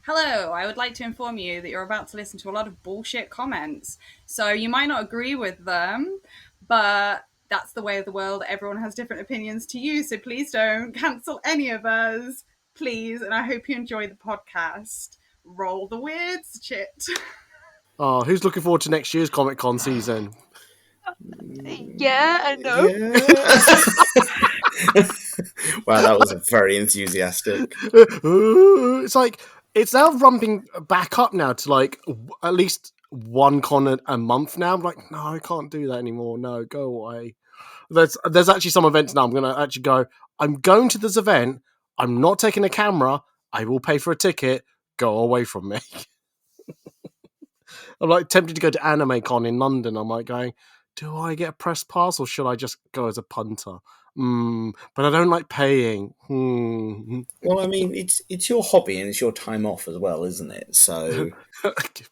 Hello, I would like to inform you that you're about to listen to a lot of bullshit comments. So you might not agree with them, but that's the way of the world. Everyone has different opinions to you, so please don't cancel any of us. Please, and I hope you enjoy the podcast. Roll the weirds, shit. Oh, who's looking forward to next year's Comic Con season? Yeah, I know. Yeah. Wow, that was very enthusiastic. It's like it's now ramping back up now to like at least one con a month now. I'm like, no, I can't do that anymore. No, go away. There's actually some events now. I'm gonna actually go. I'm going to this event. I'm not taking a camera. I will pay for a ticket. Go away from me. I'm like tempted to go to Anime Con in London. I'm like going, do I get a press pass or should I just go as a punter? But I don't like paying. Well, I mean, it's your hobby and it's your time off as well, isn't it? So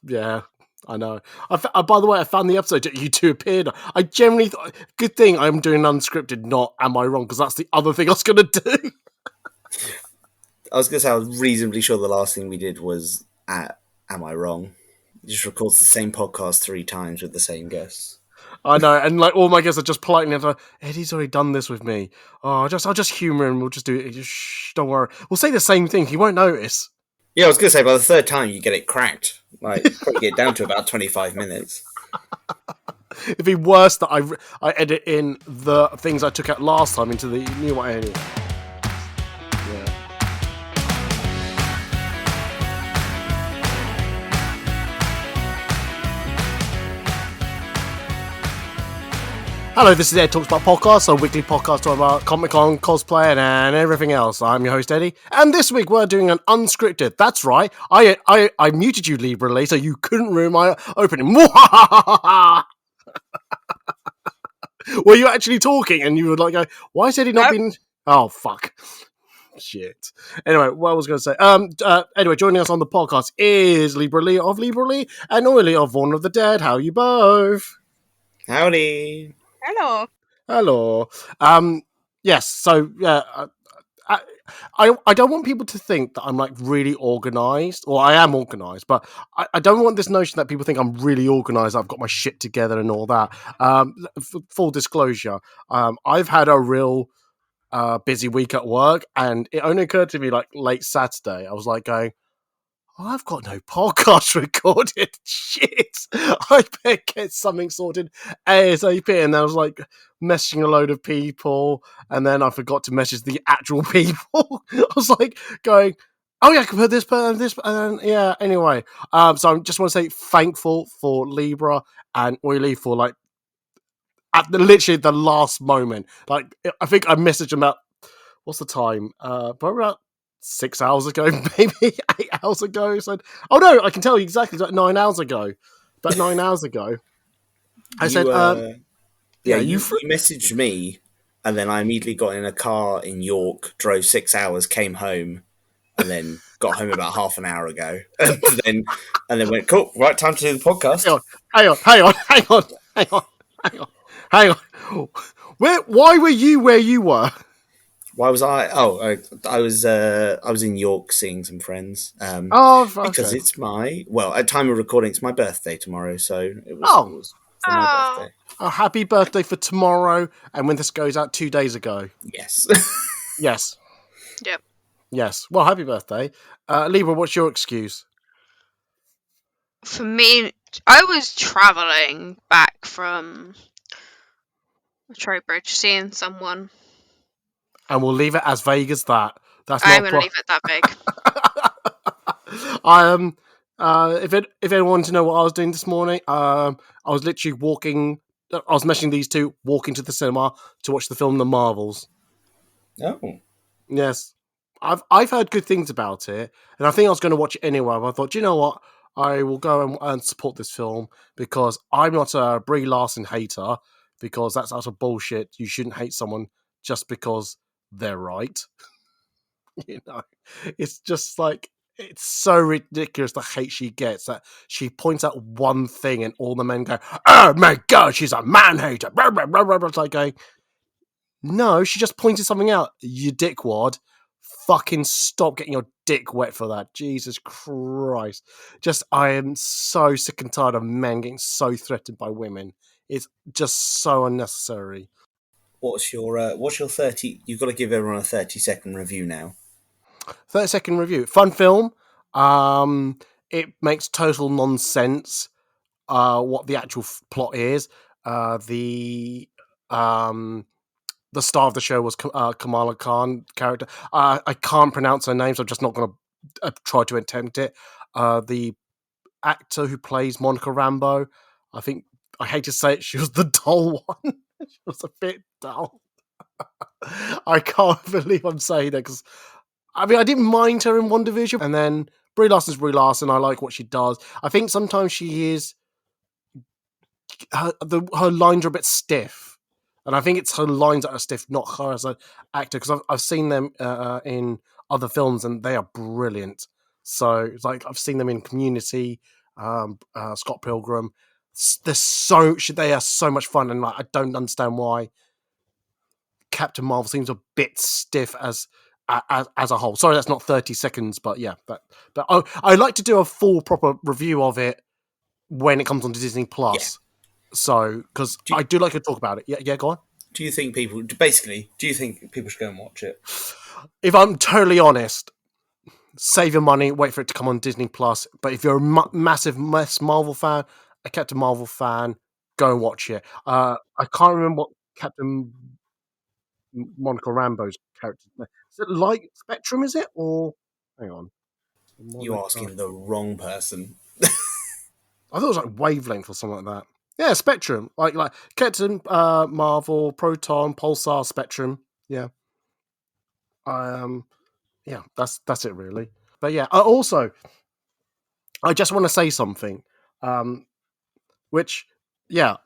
Yeah, I know. By the way, I found the episode that you two appeared. I generally thought, good thing I'm doing unscripted, not Am I Wrong? Because that's the other thing I was going to do. I was going to say I was reasonably sure the last thing we did was at Am I Wrong? It just records the same podcast 3 times with the same guests. I know, and like all my guests are just politely like, Eddie's already done this with me. Oh, I'll just humour him. We'll just do it. Just, shh, don't worry. We'll say the same thing. He won't notice. Yeah, I was going to say by the third time you get it cracked. Like probably get down to about 25 minutes. It'd be worse that I edit in the things I took out last time into the new one. Anyway. Yeah. Hello, this is Ed Talks About Podcasts, a weekly podcast talking about Comic-Con, cosplay, and everything else. I'm your host, Eddie, and this week we're doing an unscripted. That's right, I muted you liberally so you couldn't ruin my opening. Were you actually talking and you would like go, why has Eddie not been... Oh, fuck. Shit. Anyway, what I was going to say. Anyway, joining us on the podcast is Libra Lee of Libra Lee and Oily of Vaughan of the Dead. How are you both? Howdy. Hello. Hello. Yes. So yeah, I don't want people to think that I'm like really organised, or I am organised, but I don't want this notion that people think I'm really organised. I've got my shit together and all that. Full disclosure, I've had a real busy week at work, and it only occurred to me like late Saturday. I was like going, I've got no podcast recorded. Shit. I better get something sorted ASAP. And then I was like messaging a load of people. And then I forgot to message the actual people. I was like going, oh yeah, I can put this, and yeah, anyway. So I just want to say thankful for Libra and Oily for like at literally the last moment. Like I think I messaged them about, what's the time? Probably about 6 hours ago, maybe 8 hours ago. Said, "Oh no, I can tell you exactly. Like 9 hours ago, about 9 hours ago." I said, You messaged me, and then I immediately got in a car in York, drove 6 hours, came home, and then got home about half an hour ago, and then went, cool, right, time to do the podcast. Hang on. Why were you where you were? Why was I? Oh, I was in York seeing some friends. Because it's at time of recording, it's my birthday tomorrow, so it was for my birthday. Oh, happy birthday for tomorrow! And when this goes out, 2 days ago. Yes. Yes. Yep. Yes. Well, happy birthday, Libra. What's your excuse? For me, I was travelling back from Trowbridge, seeing someone. And we'll leave it as vague as that. I'm going to leave it that vague. If anyone wanted to know what I was doing this morning, I was literally walking. I was messaging these two, walking to the cinema to watch the film The Marvels. Oh. Yes. I've heard good things about it, and I think I was going to watch it anyway. But I thought, you know what? I will go and support this film because I'm not a Brie Larson hater, because that's utter bullshit. You shouldn't hate someone just because they're right. You know, it's just like, it's so ridiculous the hate she gets that she points out one thing and all the men go, oh my god, she's a man hater. It's like going, no, she just pointed something out, you dickwad. fucking stop getting your dick wet for that. Jesus Christ. Just, I am so sick and tired of men getting so threatened by women. It's just so unnecessary. What's your 30? You've got to give everyone a 30-second review now. 30-second review. Fun film. It makes total nonsense what the actual plot is. The star of the show was Kamala Khan character. I can't pronounce her name, so I'm just not going to try to attempt it. The actor who plays Monica Rambeau, I think, I hate to say it, she was the dull one. She was a bit dull. I can't believe I'm saying that, because I mean, I didn't mind her in WandaVision, and then Brie Larson's Brie Larson. I like what she does. I think sometimes she is her lines are a bit stiff, and I think it's her lines that are stiff, not her as an actor. Because I've seen them in other films, and they are brilliant. So it's like I've seen them in Community, Scott Pilgrim. They are so much fun, and like, I don't understand why Captain Marvel seems a bit stiff as a whole. Sorry, that's not 30 seconds, but yeah. But I'd like to do a full proper review of it when it comes onto Disney Plus. Yeah. So, because I do like to talk about it. Yeah, go on. Do you think people should go and watch it? If I'm totally honest, save your money, wait for it to come on Disney Plus. But if you're a massive Marvel fan, a Captain Marvel fan, go and watch it. I can't remember what Captain Monica Rambeau's character is. Is it Light Spectrum, is it? Or, hang on. You're asking the wrong person. I thought it was like Wavelength or something like that. Yeah, Spectrum. Like Captain Marvel, Proton, Pulsar, Spectrum. Yeah. Yeah, that's it really. But yeah, also, I just want to say something. Which, yeah,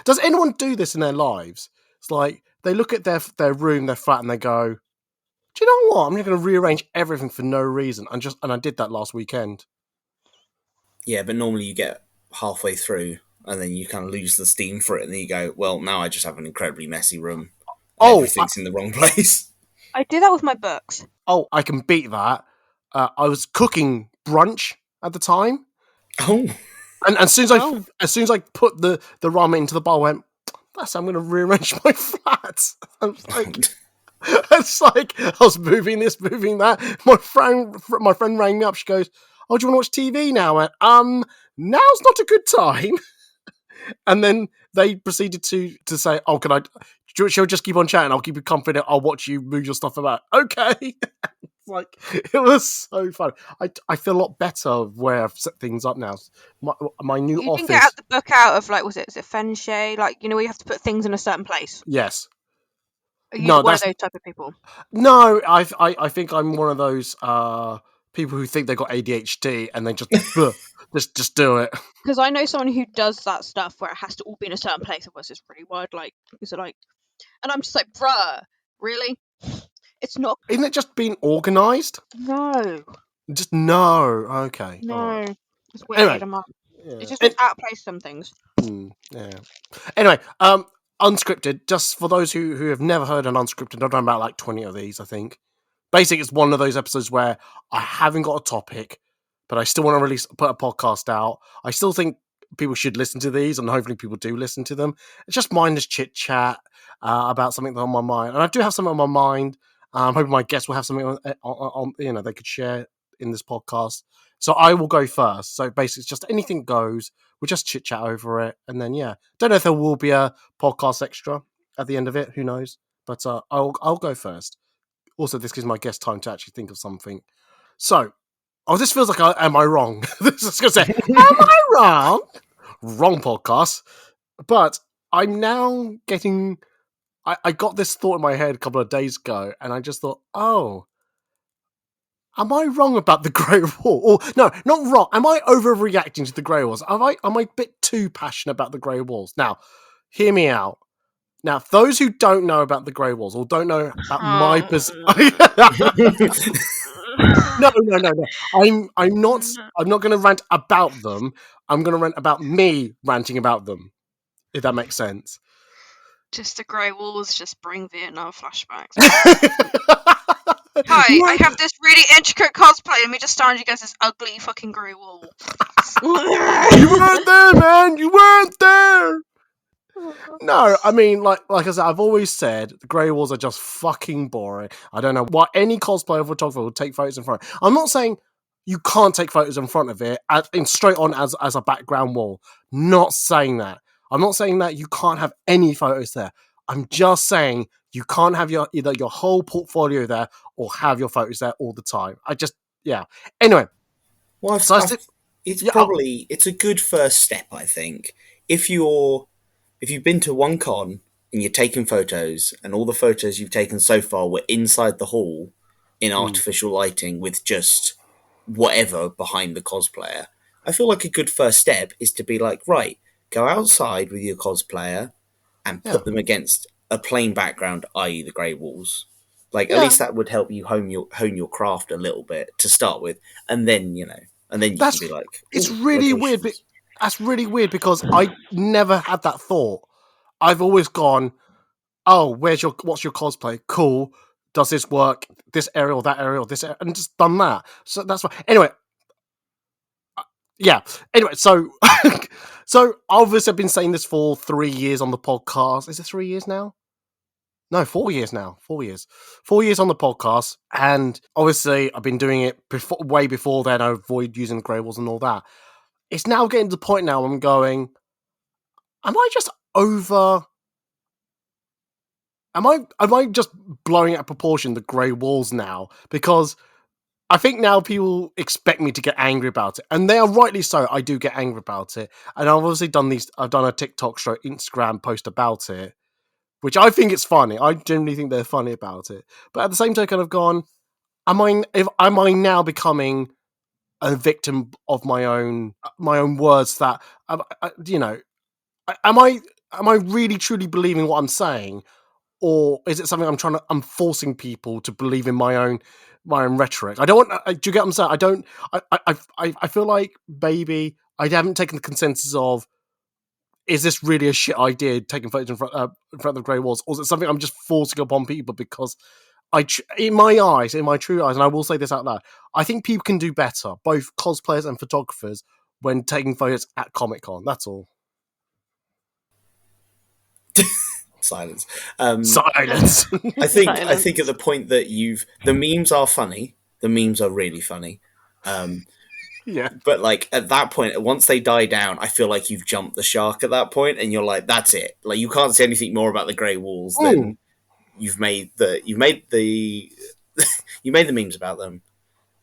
does anyone do this in their lives? It's like they look at their room, their flat, and they go, "Do you know what? I'm just going to rearrange everything for no reason." And I did that last weekend. Yeah, but normally you get halfway through, and then you kind of lose the steam for it, and then you go, "Well, now I just have an incredibly messy room. Everything's in the wrong place." I do that with my books. Oh, I can beat that. I was cooking brunch at the time. Oh. And as soon as I put the ramen into the bowl, I went, "That's how I'm going to rearrange my flat." I was like, it's like I was moving this, moving that. My friend rang me up. She goes, "Oh, do you want to watch TV now?" I went, now's not a good time. And then they proceeded to say, "Oh, can I? She'll just keep on chatting. I'll keep you confident. I'll watch you move your stuff about." Okay. Like, it was so fun. I feel a lot better of where I've set things up now. My new office. You didn't get the book out of, like, was it feng shui? Like, where you have to put things in a certain place. Yes. Are you one of those type of people? No, I think I'm one of those people who think they got ADHD and they just just do it. Because I know someone who does that stuff where it has to all be in a certain place, otherwise it's pretty weird. Like, is it like? And I'm just like, bruh, really? It's not. Isn't it just being organised? No. Just no. Okay. No. Right. It's weird. Anyway, it's just out of place, some things. Yeah. Anyway, Unscripted, just for those who have never heard an Unscripted, I've done about like 20 of these, I think. Basically, it's one of those episodes where I haven't got a topic, but I still want to put a podcast out. I still think people should listen to these, and hopefully people do listen to them. It's just mindless chit-chat about something that's on my mind. And I do have something on my mind. I'm hoping my guests will have something on they could share in this podcast. So I will go first. So basically, it's just anything goes. We'll just chit chat over it, and then don't know if there will be a podcast extra at the end of it. Who knows? But I'll go first. Also, this gives my guest time to actually think of something. So, this feels like am I wrong? This is going to say, am I wrong? Wrong podcast. But I'm now getting. I got this thought in my head a couple of days ago, and I just thought, oh, am I wrong about the Great Wall? Or no, not wrong. Am I overreacting to the Grey Walls? Am I a bit too passionate about the Grey Walls? Now, hear me out. Now, those who don't know about the Grey Walls or don't know about my position, no. I'm not going to rant about them. I'm going to rant about me ranting about them. If that makes sense. Just the Grey Walls just bring Vietnam flashbacks. Hi, I have this really intricate cosplay, and me just staring against this ugly fucking grey wall. You weren't there, man. You weren't there. No, I mean, like I said, I've always said the grey walls are just fucking boring. I don't know why any cosplayer or photographer would take photos in front. I'm not saying you can't take photos in front of it in straight on as a background wall. Not saying that. I'm not saying that you can't have any photos there. I'm just saying you can't have either your whole portfolio there or have your photos there all the time. Anyway, Well, so it's a good first step, I think. If you've been to one con and you're taking photos, and all the photos you've taken so far were inside the hall in artificial lighting with just whatever behind the cosplayer, I feel like a good first step is to be like, right, go outside with your cosplayer and put them against a plain background, i.e., the grey walls. Like, at least that would help you hone your craft a little bit to start with, and then you can be like, it's really weird. That's really weird because I never had that thought. I've always gone, oh, what's your cosplay? Cool. Does this work? This area or that area or this area, and just done that. So that's why. Anyway, yeah. Anyway, so so obviously I've been saying this for 3 years on the podcast. Is it 3 years now? No, 4 years now. 4 years. 4 years on the podcast, and obviously I've been doing it way before then. I avoid using grey walls and all that. It's now getting to the point now I'm going, am I just over... Am I just blowing out of proportion the grey walls now? Because I think now people expect me to get angry about it, and they are rightly so. I do get angry about it, and I've obviously done I've done a TikTok Instagram post about it, which I think it's funny. I genuinely think they're funny about it. But at the same time, I've gone, am I now becoming a victim of my own words? That am I really truly believing what I'm saying? Or is it something I'm forcing people to believe in my own rhetoric? I don't want. Do you get what I'm saying? I don't. I feel like maybe I haven't taken the consensus of, is this really a shit idea taking photos in front of the grey walls, or is it something I'm just forcing upon people because in my eyes, in my true eyes, and I will say this out loud, I think people can do better, both cosplayers and photographers, when taking photos at Comic-Con. That's all. Silence. Silence. I think at the point that the memes are funny. The memes are really funny. Yeah. But like at that point, once they die down, I feel like you've jumped the shark at that point, and you're like, that's it. Like you can't say anything more about the grey walls than you've made the you made the memes about them,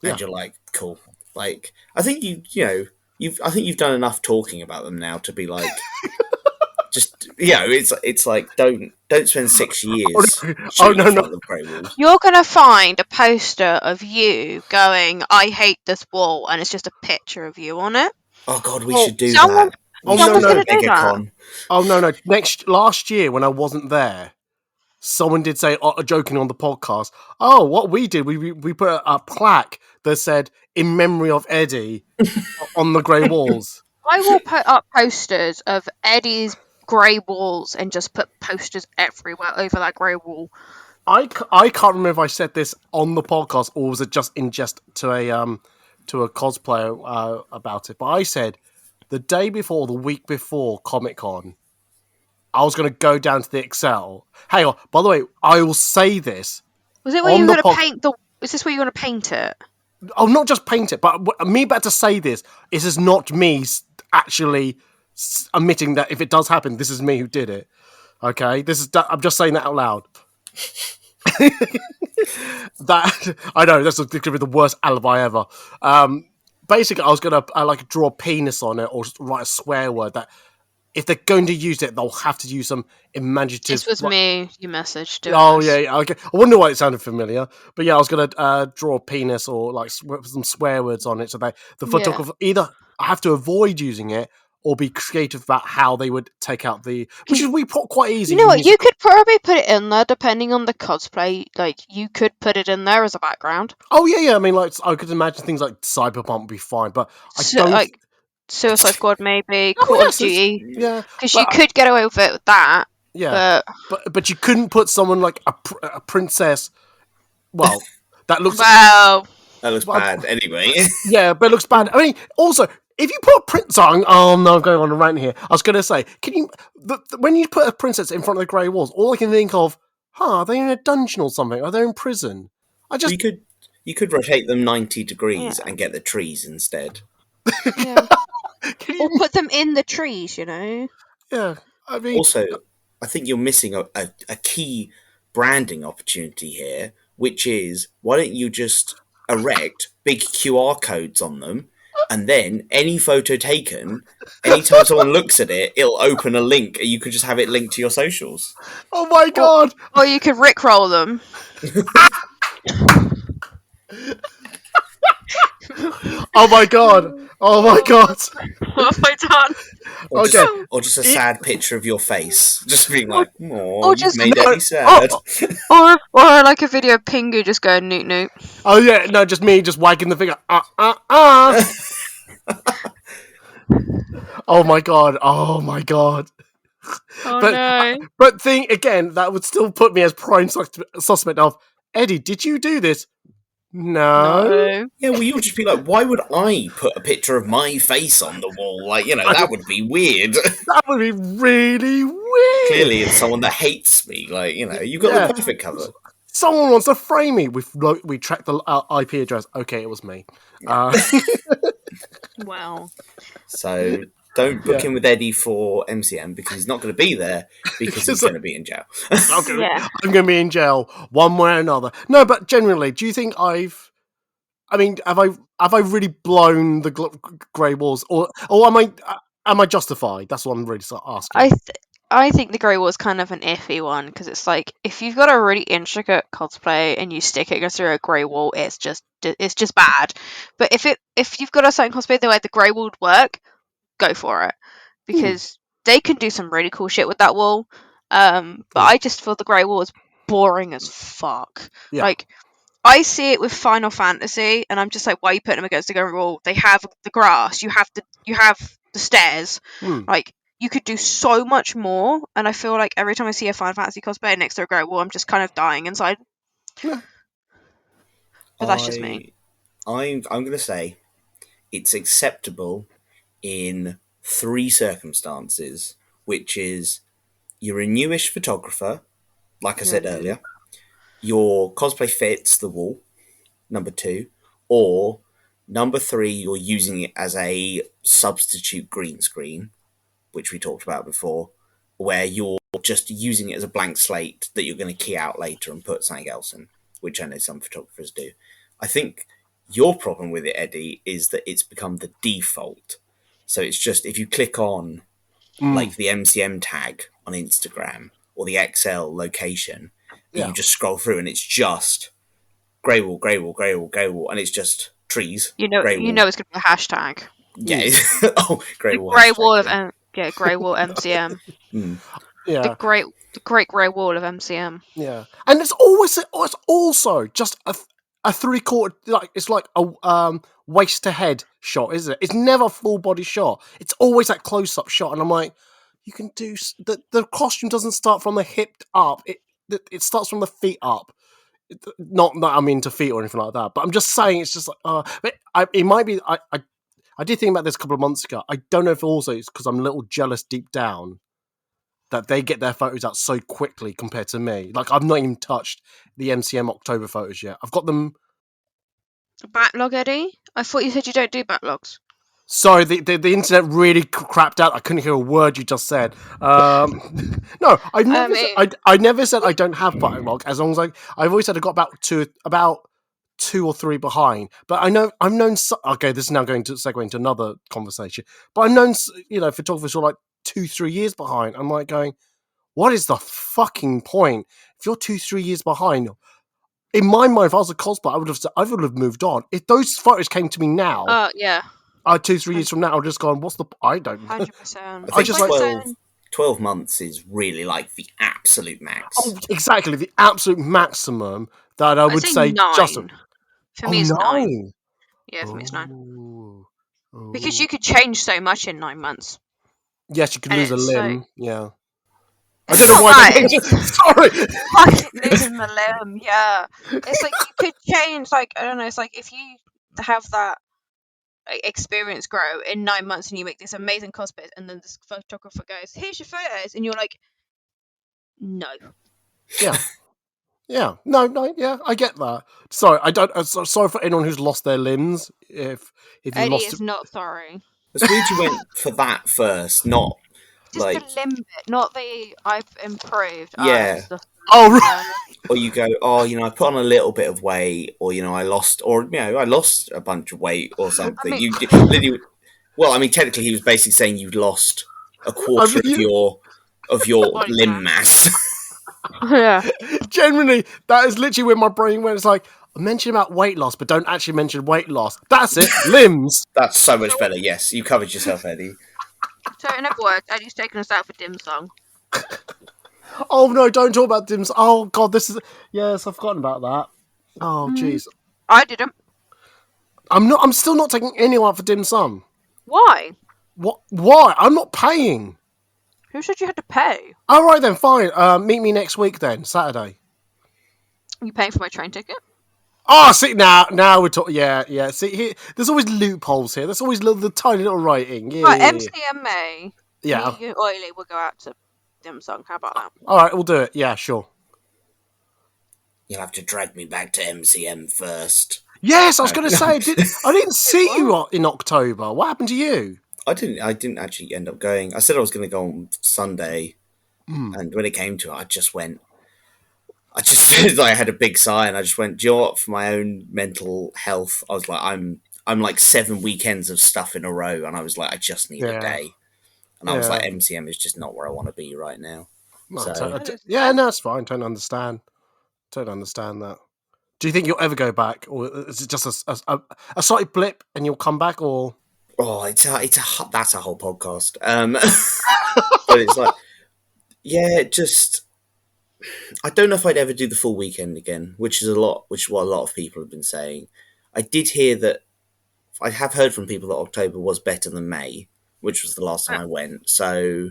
and you're like, cool. Like I think I think you've done enough talking about them now to be like. Just it's like don't spend 6 years. No. Grey walls. You're gonna find a poster of you going, "I hate this wall," and it's just a picture of you on it. Oh god, we should do that. Someone's gonna do that. Oh no! Last year when I wasn't there, someone did say, joking on the podcast, "Oh, what we did, we put a plaque that said in memory of Eddie on the grey walls." I will put up posters of Eddie's grey walls and just put posters everywhere over that grey wall. I can't remember if I said this on the podcast or was it just to a cosplayer about it. But I said the day before, the week before Comic-Con, I was going to go down to the Excel. Hang on, by the way, I will say this. Was it where you were going to paint the? Is this where you're going to paint it? Oh, not just paint it, but me about to say this. This is not me actually admitting that if it does happen, this is me who did it. Okay, I'm just saying that out loud. That I know that's going to be the worst alibi ever. Basically, I was going to draw a penis on it or write a swear word that if they're going to use it, they'll have to use some imaginative. This was me. You messaged. Yeah. Okay. I wonder why it sounded familiar, but yeah, I was going to draw a penis or like some swear words on it, so that the photographer either have to avoid using it or be creative about how they would take out which is quite easy. You know what? You could probably put it in there depending on the cosplay. Like you could put it in there as a background. Oh yeah. I mean, like I could imagine things like Cyberpunk would be fine, but I don't like Suicide Squad maybe, Oh, Call of Duty. Yeah, because you could get away with it with that. Yeah, but you couldn't put someone like a princess. Well, That looks Wow. That looks bad anyway. Yeah, but it looks bad. I mean, also, if you put a print song, oh no, I'm going on a rant here. I was going to say, can you, when you put a princess in front of the grey walls, all I can think of, are they in a dungeon or something? Are they in prison? You could rotate them 90 degrees Yeah. and get the trees instead. Yeah. Can Or you, put them in the trees, you know? yeah, I mean, Also, I think you're missing a key branding opportunity here, which is why don't you just erect big QR codes on them, and then any photo taken, anytime someone looks at it, it'll open a link, and you could just have it linked to your socials. oh my god! Or you could rickroll them. Oh my god! Oh my god! What have I done? Or Okay. or just a sad picture of your face, just being like, "Oh, or you've just- made No, Eddie sad." Or like a video of Pingu just going noot noot. Oh yeah, no, just me just wagging the finger. Oh my god! Oh my god! Oh But no. but thing again, that would still put me as prime suspect of Eddie. Did you do this? No. No. Yeah, well, you'll just be like, why would I put a picture of my face on the wall? Like, that would be weird. That would be really weird. Clearly, it's someone that hates me. Like, you've got Yeah. the perfect cover. Someone wants to frame me. We tracked the IP address. Okay, it was me. Wow. So don't book Yeah. in with Eddie for MCM because he's not going to be there because he's going to be in jail. I'm gonna, Yeah. I'm going to be in jail one way or another. No, but generally, do you think have I really blown the grey walls, or am I justified? That's what I'm really asking. I think the Grey Wall is kind of an iffy one because it's like if you've got a really intricate cosplay and you stick it against a Grey Wall, it's just bad. But if you've got a certain cosplay the way the Grey Wall would work, go for it because they can do some really cool shit with that wall. But I just feel the Grey Wall is boring as fuck. Yeah. Like I see it with Final Fantasy, and I'm just like, why are you putting them against the Grey Wall? They have the grass, you have the stairs, like. You could do so much more, and I feel like every time I see a Final Fantasy cosplay next to a Grey Wall, I'm just kind of dying inside. Yeah. But that's just me. I'm going to say it's acceptable in 3 circumstances, which is you're a newish photographer, like I said earlier, your cosplay fits the wall, number 2, or number 3, you're using it as a substitute green screen, which we talked about before, where you're just using it as a blank slate that you're going to key out later and put something else in, which I know some photographers do. I think your problem with it, Eddie, is that it's become the default. So it's just, if you click on like the MCM tag on Instagram or the XL location, you just scroll through and it's just grey wall, grey wall, grey wall, grey wall, and it's just trees. You know it's going to be a hashtag. Yeah. Oh, grey wall. Grey Wall of Grey Wall MCM. Yeah. The great Grey Wall of MCM. Yeah. And it's also just a 3/4, like it's like a waist to head shot, isn't it? It's never a full body shot. It's always that close up shot, and I'm like, you can do the costume doesn't start from the hip up. It starts from the feet up. Not that I'm into feet or anything like that, but I'm just saying it's just like it might be. I did think about this a couple of months ago. I don't know if also it's because I'm a little jealous deep down that they get their photos out so quickly compared to me. Like, I've not even touched the MCM October photos yet. I've got them. Backlog, Eddie? I thought you said you don't do backlogs. Sorry, the internet really crapped out. I couldn't hear a word you just said. No, I never said I don't have backlog. As long as I've always said I got about 2 or 3 behind. But I've known. Okay, this is now going to segue into another conversation. But I've known photographers who are like 2-3 years behind. I'm like going, what is the fucking point? If you're 2-3 years behind, in my mind, if I was a cosplayer, I would have moved on. If those photos came to me now, yeah. 2-3 years from now, I'll just go, what's the? I don't. 100%. I think 12 months is really like the absolute max. Oh, exactly, the absolute maximum that I would say 9. just. For me, it's 9. Yeah, for me, it's 9. Because you could change so much in 9 months. Yes, you could lose a limb. Yeah. I don't know why. Right. Sorry. Fucking losing the limb, yeah. It's like you could change, like, I don't know, it's like if you have that experience grow in 9 months and you make this amazing cosplay and then this photographer goes, here's your photos, and you're like, no. Yeah. Yeah. No, yeah, I get that. Sorry, I don't. Sorry for anyone who's lost their limbs. If you Eddie lost is not sorry. It's weird you went for that first, not Just like the limb bit, not the I've improved. Yeah. Oh, right. or you go, oh, I put on a little bit of weight, or I lost, or I lost a bunch of weight or something. mean- You literally, well, I mean, technically, he was basically saying you'd lost a quarter of your Body limb mass. Yeah. Genuinely, that is literally where my brain went. It's like, I mentioned about weight loss, but don't actually mention weight loss. That's it. Limbs. That's so much better. Yes, you covered yourself, Eddie. So it never worked. Eddie's taking us out for dim sum. Oh no, don't talk about dims. Oh god, this is yes, I've forgotten about that. Oh jeez. I didn't. I'm still not taking anyone out for dim sum. Why? What? Why? I'm not paying. Who said you had to pay? All right then, fine. Meet me next week then, Saturday. Are you paying for my train ticket? Oh, see now we're talking. Yeah. See here, there's always loopholes here. There's always the tiny little writing. Yeah, Right, yeah. MCMA. Yeah. Me, you, Oily will go out to dim sum. How about that? All right, we'll do it. Yeah, sure. You'll have to drag me back to MCM first. Yes, I was going to say I didn't see you in October. What happened to you? I didn't actually end up going. I said I was going to go on Sunday, and when it came to it, I just I had a big sigh, and I just went, do you know what? For my own mental health, I was like, I'm like 7 weekends of stuff in a row, and I was like, I just need a day, and I was like, MCM is just not where I want to be right now. No, So no, it's fine. Don't understand that. Do you think you'll ever go back, or is it just a slight blip and you'll come back, or? Oh, that's a whole podcast. But it's like, yeah, just I don't know if I'd ever do the full weekend again, which is what a lot of people have been saying. I did hear that I have heard from people that October was better than May, which was the last time I went. So,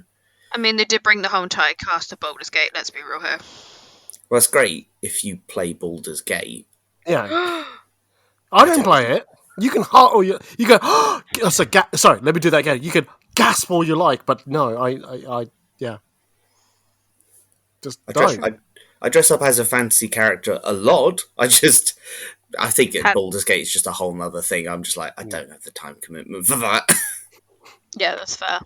I mean, they did bring the whole entire cast of Baldur's Gate. Let's be real here. well, that's great if you play Baldur's Gate. Yeah, I don't play it. You can you go. Sorry, let me do that again. You can gasp all you like, but no, I yeah. Just I dress up as a fantasy character a lot. I think Baldur's Gate is just a whole nother thing. I'm just like, I don't have the time commitment for that. Yeah, that's fair.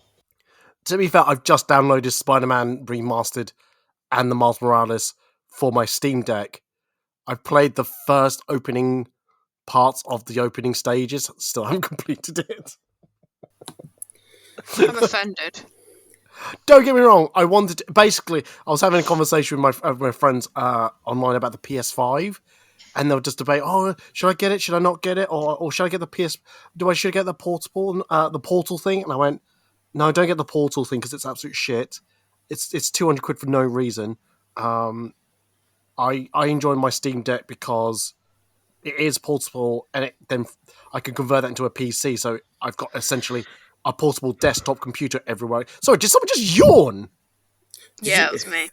To be fair, I've just downloaded Spider-Man Remastered and the Miles Morales for my Steam Deck. I've played the first opening parts of the opening stages. Still haven't completed it. I'm offended. Don't get me wrong. I was having a conversation with my friends online about the PS5, and they were just debating, oh, should I get it? Should I not get it? Or should I get the should I get the portal thing? And I went, no, don't get the portal thing because it's absolute shit. It's 200 quid for no reason. I enjoy my Steam Deck because it is portable, and then I can convert that into a PC. So I've got essentially a portable desktop computer everywhere. Sorry, did someone just yawn? Yeah, it was me.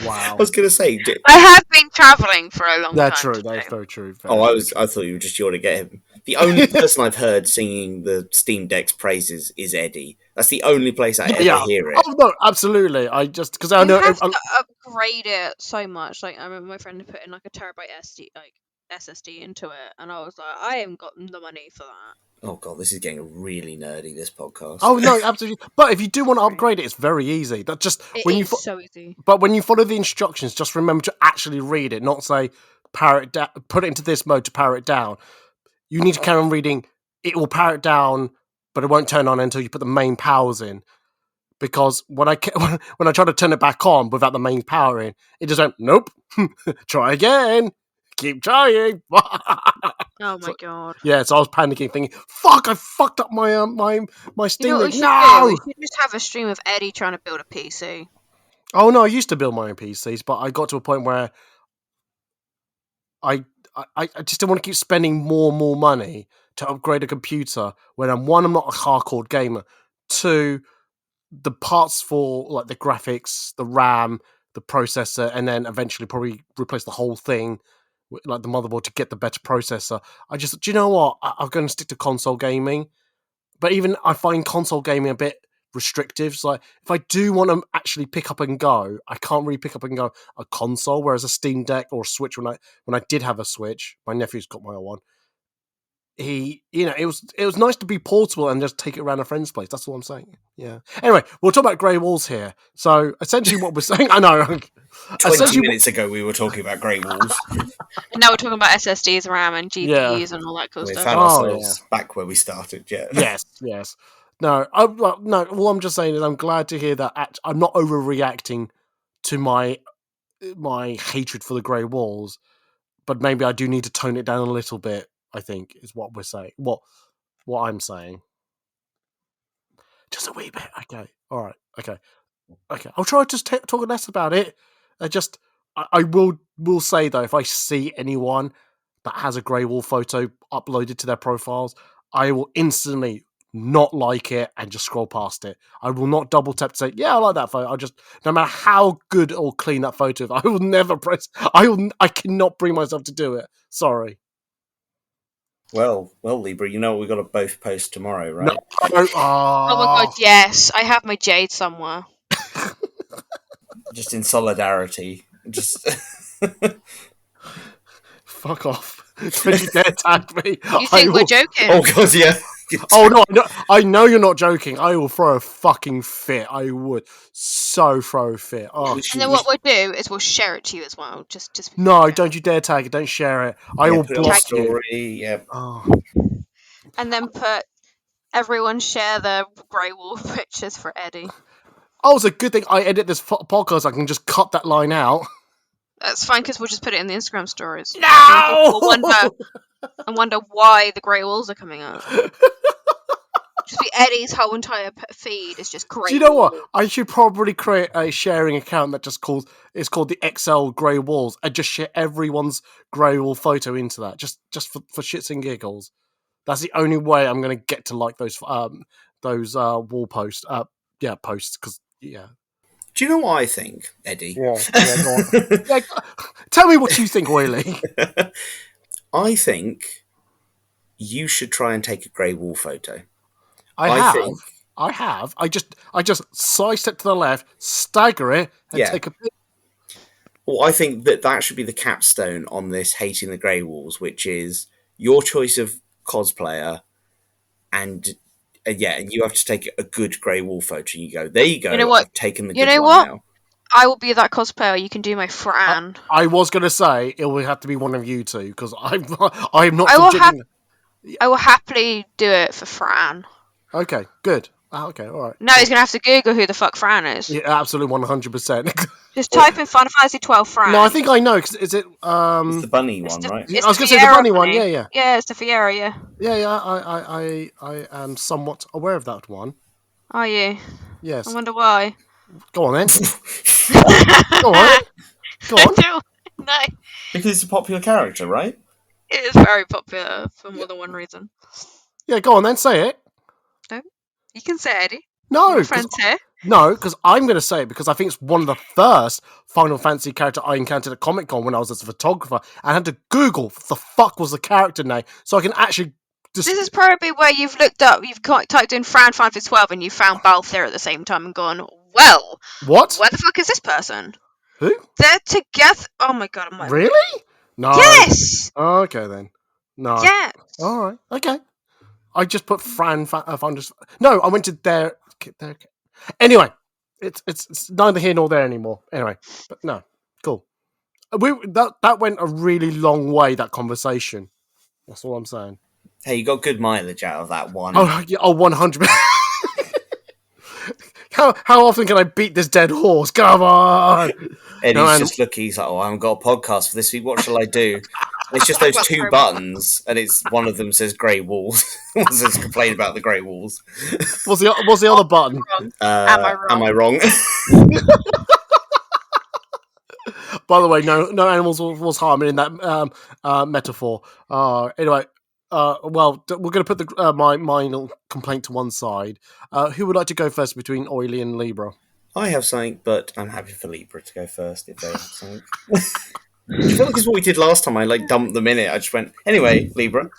Wow. I was going to say, I have been travelling for a long time. That's true. That's very true. I thought you were just yawning at him. The only person I've heard singing the Steam Deck's praises is Eddie. That's the only place I ever hear it. Oh no, absolutely. I just because I know you have to upgrade it so much. Like I remember my friend put in like a terabyte SSD into it, and I was like, I haven't got the money for that. Oh god, this is getting really nerdy. This podcast. Oh no, absolutely. But if you do want to upgrade it, it's very easy. That just so easy. But when you follow the instructions, just remember to actually read it, not say power it down. Put it into this mode to power it down. You need to carry on reading. It will power it down, but it won't turn on until you put the main powers in. Because when I try to turn it back on without the main power in, it just went nope. Try again. Keep trying. Oh my god. Yeah, so I was panicking, thinking, "Fuck! I fucked up my my Steam." You know what Deck. we No. We should just have a stream of Eddie trying to build a PC. Oh no, I used to build my own PCs, but I got to a point where I just didn't want to keep spending more and more money to upgrade a computer when I'm not a hardcore gamer. Two, the parts for like the graphics, the RAM, the processor, and then eventually probably replace the whole thing with like the motherboard to get the better processor. Do you know what? I'm going to stick to console gaming, but even I find console gaming a bit restrictive. So like, if I do want to actually pick up and go, I can't really pick up and go a console. Whereas a Steam Deck or a Switch, when I did have a Switch, my nephew's got my one. It was nice to be portable and just take it around a friend's place. That's all I'm saying. Yeah. Anyway, we'll talk about grey walls here. So essentially, what we're saying, I know. 20 minutes ago, we were talking about grey walls. And now we're talking about SSDs, RAM, and GPUs, and all that cool We stuff. found ourselves back where we started. Yeah. Yes. No. All I'm just saying is I'm glad to hear that. I'm not overreacting to my hatred for the grey walls, but maybe I do need to tone it down a little bit. I think is what we're saying. What I'm just a wee bit. Okay. All right. Okay. I'll try to talk less about it. I will say though, if I see anyone that has a grey wall photo uploaded to their profiles, I will instantly not like it and just scroll past it. I will not double tap to say, yeah, I like that photo. No matter how good or clean that photo is, I will never press. I cannot bring myself to do it. Sorry. Well, Libra, you know what we've got to both post tomorrow, right? No, Oh my god, yes. I have my jade somewhere. Just in solidarity. Just fuck off. Don't you dare tag me. You think we're joking? Oh god, yeah. Oh no, I know you're not joking. I will throw a fucking fit. I would so throw a fit. Oh. And then what we'll do is we'll share it to you as well. Just no, don't you dare tag it. Don't share it. I will block you. Yeah. Oh. And then everyone share their grey wall pictures for Eddie. Oh, it's a good thing I edit this podcast. I can just cut that line out. That's fine because we'll just put it in the Instagram stories. No! And wonder why the grey walls are coming up. Just be Eddie's whole entire feed is just grey. Do you know what? I should probably create a sharing account that just called the XL Grey Walls and just share everyone's grey wall photo into that, just for shits and giggles. That's the only way I'm going to get to like those wall posts. Posts because yeah. Do you know what I think, Eddie? Yeah, go on. Tell me what you think, Oily. I think you should try and take a grey wall photo. I have. I just sidestep to the left, stagger it, and take a picture. Well, I think that should be the capstone on this hating the grey walls, which is your choice of cosplayer, and you have to take a good grey wall photo. You go, there you go. You know what? I've taken the you good know one what? now. I will be that cosplayer. You can do my Fran. I was going to say it will have to be one of you two because I'm not. I will happily do it for Fran. Okay, good. Okay, all right. No, he's going to have to Google who the fuck Fran is. Yeah, absolutely, 100%. Just type in Final Fantasy 12 Fran. No, I think I know. Cause is it? It's the bunny one, right? I was going to say the bunny one. Yeah. Yeah, it's the Fiera. Yeah. Yeah. I am somewhat aware of that one. Are you? Yes. I wonder why. Go on then. Go on. No. Because it's a popular character, right? It is very popular for more than one reason. Yeah, go on then. Say it. No, you can say Eddie. No, friends here. No, because I'm going to say it because I think it's one of the first Final Fantasy character I encountered at Comic-Con when I was a photographer. And I had to Google what the fuck was the character name so I can actually. This is probably where you've looked up, you've typed in Fran 512 and you found Balthier at the same time and gone, well, what? Where the fuck is this person? Who? They're together. Oh my god, I'm like, really? No. Yes! Oh, okay then. No. Yes. Alright, okay. I just put Fran. No, I went to their. Anyway, it's neither here nor there anymore. Anyway, but no, cool. That went a really long way. That conversation. That's all I'm saying. Hey, you got good mileage out of that one. Oh, yeah, 100%. How often can I beat this dead horse? Come on! Eddie's just looking. He's like, "Oh, I haven't got a podcast for this week. What shall I do?" It's just those two buttons, and it's one of them says grey walls. One says complain about the grey walls. What's the other button? Am I wrong? By the way, no animals was harming in that metaphor. Anyway, well, we're going to put my little complaint to one side. Who would like to go first between Oily and Libra? I have something, but I'm happy for Libra to go first if they have something. I feel like it's what we did last time. I dumped them in it. I just went, anyway, Libra.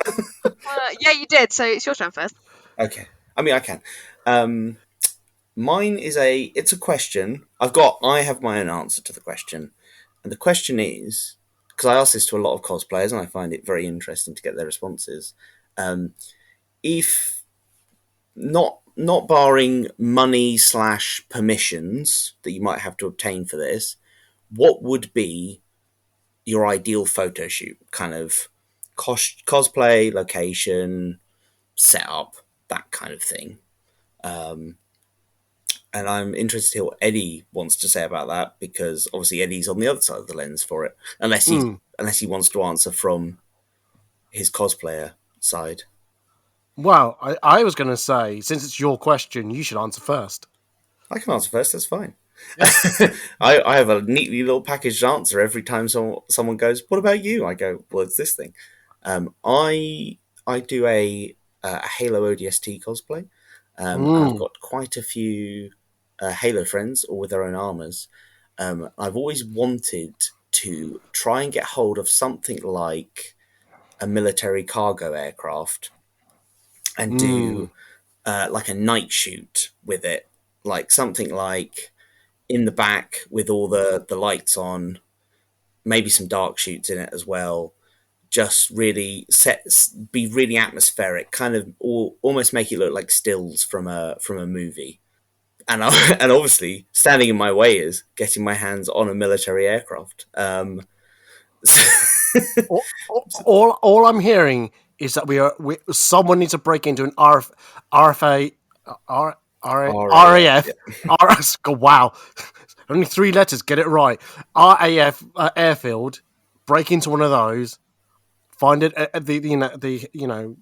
Yeah, you did. So it's your turn first. Okay. I mean, I can. Mine is it's a question. I have my own answer to the question. And the question is, because I ask this to a lot of cosplayers and I find it very interesting to get their responses. If not barring money / permissions that you might have to obtain for this, what would be your ideal photo shoot? Kind of cosplay, location, setup, that kind of thing. And I'm interested to hear what Eddie wants to say about that, because obviously Eddie's on the other side of the lens for it, unless he wants to answer from his cosplayer side. Well, I was going to say, since it's your question, you should answer first. I can answer first. That's fine. Yeah. I have a neatly little packaged answer every time someone goes, "What about you?" I go, "Well, it's this thing." I do a Halo ODST cosplay. I've got quite a few Halo friends, all with their own armors. I've always wanted to try and get hold of something like a military cargo aircraft and do like a night shoot with it, like something like in the back with all the lights on, maybe some dark shoots in it as well. Just really be really atmospheric, kind of almost make it look like stills from a movie. And and obviously, standing in my way is getting my hands on a military aircraft. All I'm hearing is that someone needs to break into an RFA, RAF, wow, only 3 letters, get it right. RAF airfield, break into one of those, find it at the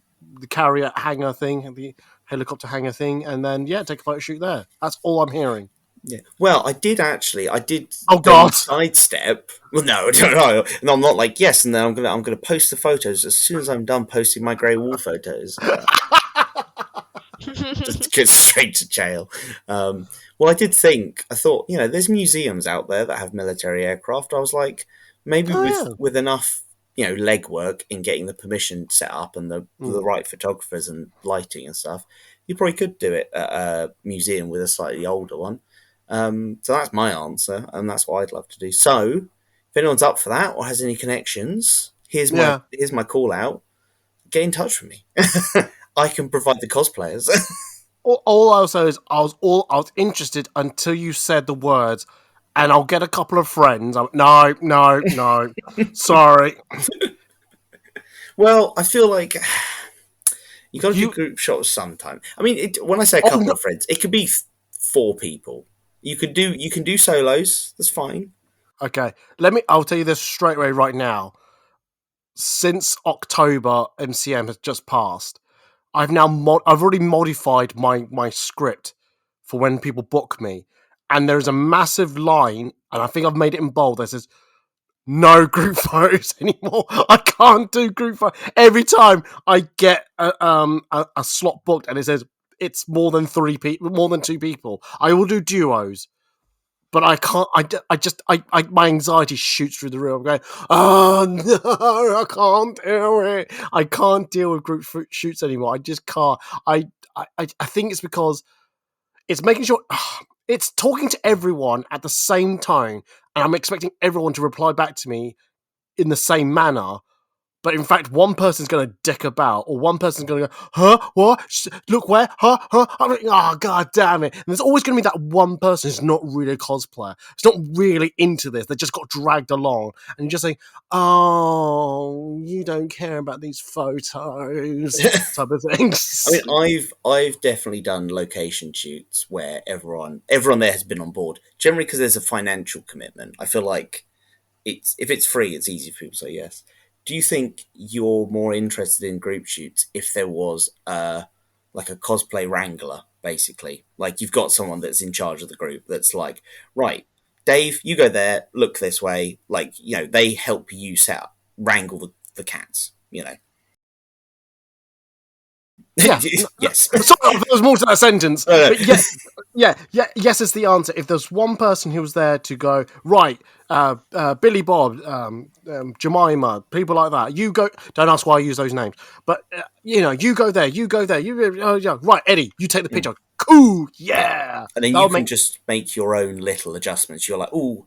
carrier hangar thing, the helicopter hangar thing, and then take a photo shoot there. That's all I'm hearing. Yeah. Well, I did. Oh God! Sidestep. Well, no, no, I'm not like yes, and then I'm gonna post the photos as soon as I'm done posting my grey wall photos. Just get straight to jail. Well, I thought, there's museums out there that have military aircraft. I was like, maybe with enough, legwork in getting the permission set up and the right photographers and lighting and stuff, you probably could do it at a museum with a slightly older one. So that's my answer, and that's what I'd love to do. So, if anyone's up for that or has any connections, here's my call out. Get in touch with me. I can provide the cosplayers. all I'll say is I was interested until you said the words, and I'll get a couple of friends. No, sorry. Well, I feel like you got to do group shots sometime. I mean, when I say a couple of friends, it could be 4 people. You can do solos. That's fine. Okay, I'll tell you this straight away right now. Since October, MCM has just passed. I've already modified my script for when people book me, and there's a massive line, and I think I've made it in bold that says, "No group photos anymore." I can't do group photos. Every time I get a slot booked and it says it's more than 3 people, more than 2 people, I will do duos. But I can't. My anxiety shoots through the room. I'm going, oh no, I can't do it. I can't deal with group shoots anymore. I just can't. I think it's because it's making sure it's talking to everyone at the same time, and I'm expecting everyone to reply back to me in the same manner. But in fact, one person's going to dick about, or one person's going to go, huh? What? Look where? Huh? I'm like, oh, God damn it. And there's always going to be that one person who's not really a cosplayer. It's not really into this. They just got dragged along. And you're just saying, oh, you don't care about these photos type of things. I mean, I've definitely done location shoots where everyone there has been on board. Generally because there's a financial commitment. I feel like if it's free, it's easy for people to say yes. Do you think you're more interested in group shoots if there was like a cosplay wrangler, basically? Like you've got someone that's in charge of the group that's like, right, Dave, you go there, look this way. Like, they help you wrangle the cats, Yeah. Yes. Sorry, there was more to that sentence. No. But yes is the answer. If there's one person who was there to go, right, Billy Bob, Jemima, people like that, you go, don't ask why I use those names, but, you go there, right, Eddie, you take the picture. Cool, yeah. And then you can just make your own little adjustments. You're like, oh,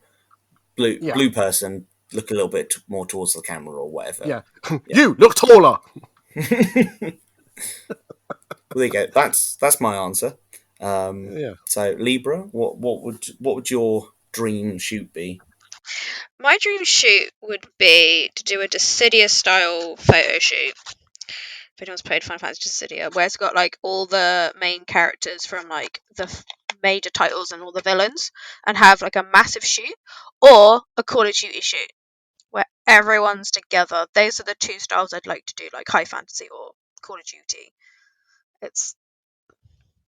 blue person, look a little bit more towards the camera or whatever. Yeah. You look taller. Well, there you go. That's my answer. Yeah. So Libra, what would your dream shoot be? My dream shoot would be to do a Dissidia style photo shoot. If anyone's played Final Fantasy Dissidia, where it's got like all the main characters from like the major titles and all the villains, and have like a massive shoot, or a Call of Duty shoot where everyone's together. Those are the two styles I'd like to do, like high fantasy or Call of Duty.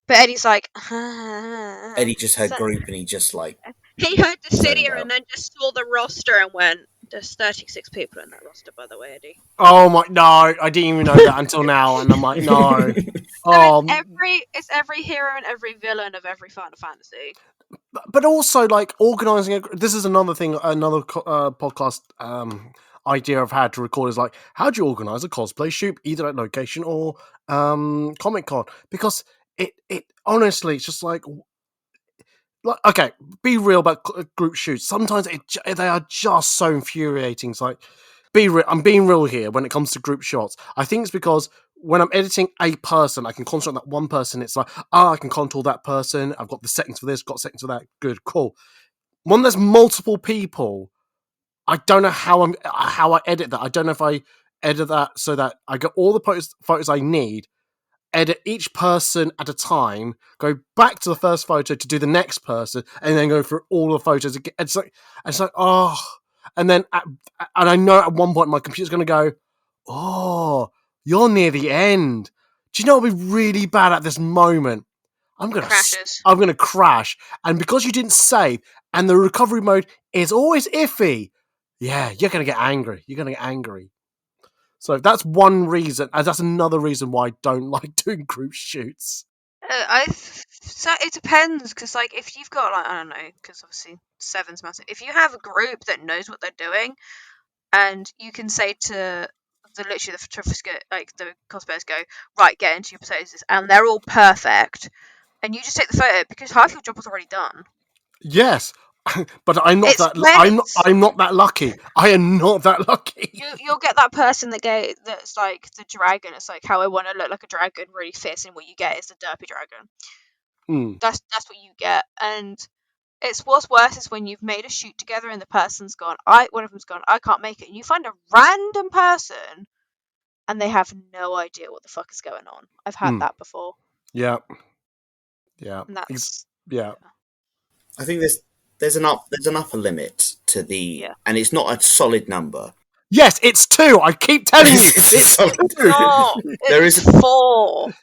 But Eddie's like, Eddie just heard group and he just like he heard Dissidia out. and then just saw the roster and went, "There's 36 people in that roster, by the way, Eddie." Oh my, no, I didn't even know that until now, and I'm like, no. It's every hero and every villain of every Final Fantasy. But also, like, organising this is another thing, another podcast idea I've had to record is like, how do you organise a cosplay shoot, either at location or Comic-Con? Because it honestly, it's just like, okay, be real about group shoots. Sometimes they are just so infuriating. It's like, I'm being real here when it comes to group shots. I think it's because when I'm editing a person, I can concentrate on that one person. It's like, I can contour that person. I've got the settings for this, got settings for that. Good, cool. When there's multiple people, I don't know how I edit that. I don't know if I edit that so that I get all the photos I need, edit each person at a time, go back to the first photo to do the next person, and then go through all the photos again. It's like, oh, and then and I know at one point my computer's going to go, oh, you're near the end. Do you know what would be really bad at this moment? I'm going to crash, and because you didn't save, and the recovery mode is always iffy. Yeah, you're going to get angry. So that's one reason, and that's another reason why I don't like doing group shoots. It depends, because like if you've got like, I don't know, because obviously 7's massive. If you have a group that knows what they're doing, and you can say to the photographers, like the cosplayers, go right, get into your poses, and they're all perfect, and you just take the photo because half your job was already done. Yes. But I'm not I'm not that lucky. I am not that lucky. You'll get that person that's like the dragon. It's like how I want to look like a dragon, really fierce, and what you get is the derpy dragon. That's what you get, and what's worse is when you've made a shoot together and the person's gone. One of them's gone. I can't make it, and you find a random person, and they have no idea what the fuck is going on. I've had that before. Yeah. And that's, I think there's an upper limit to the, and it's not a solid number. Yes, it's 2. I keep telling you, it's 2. No, there is 4.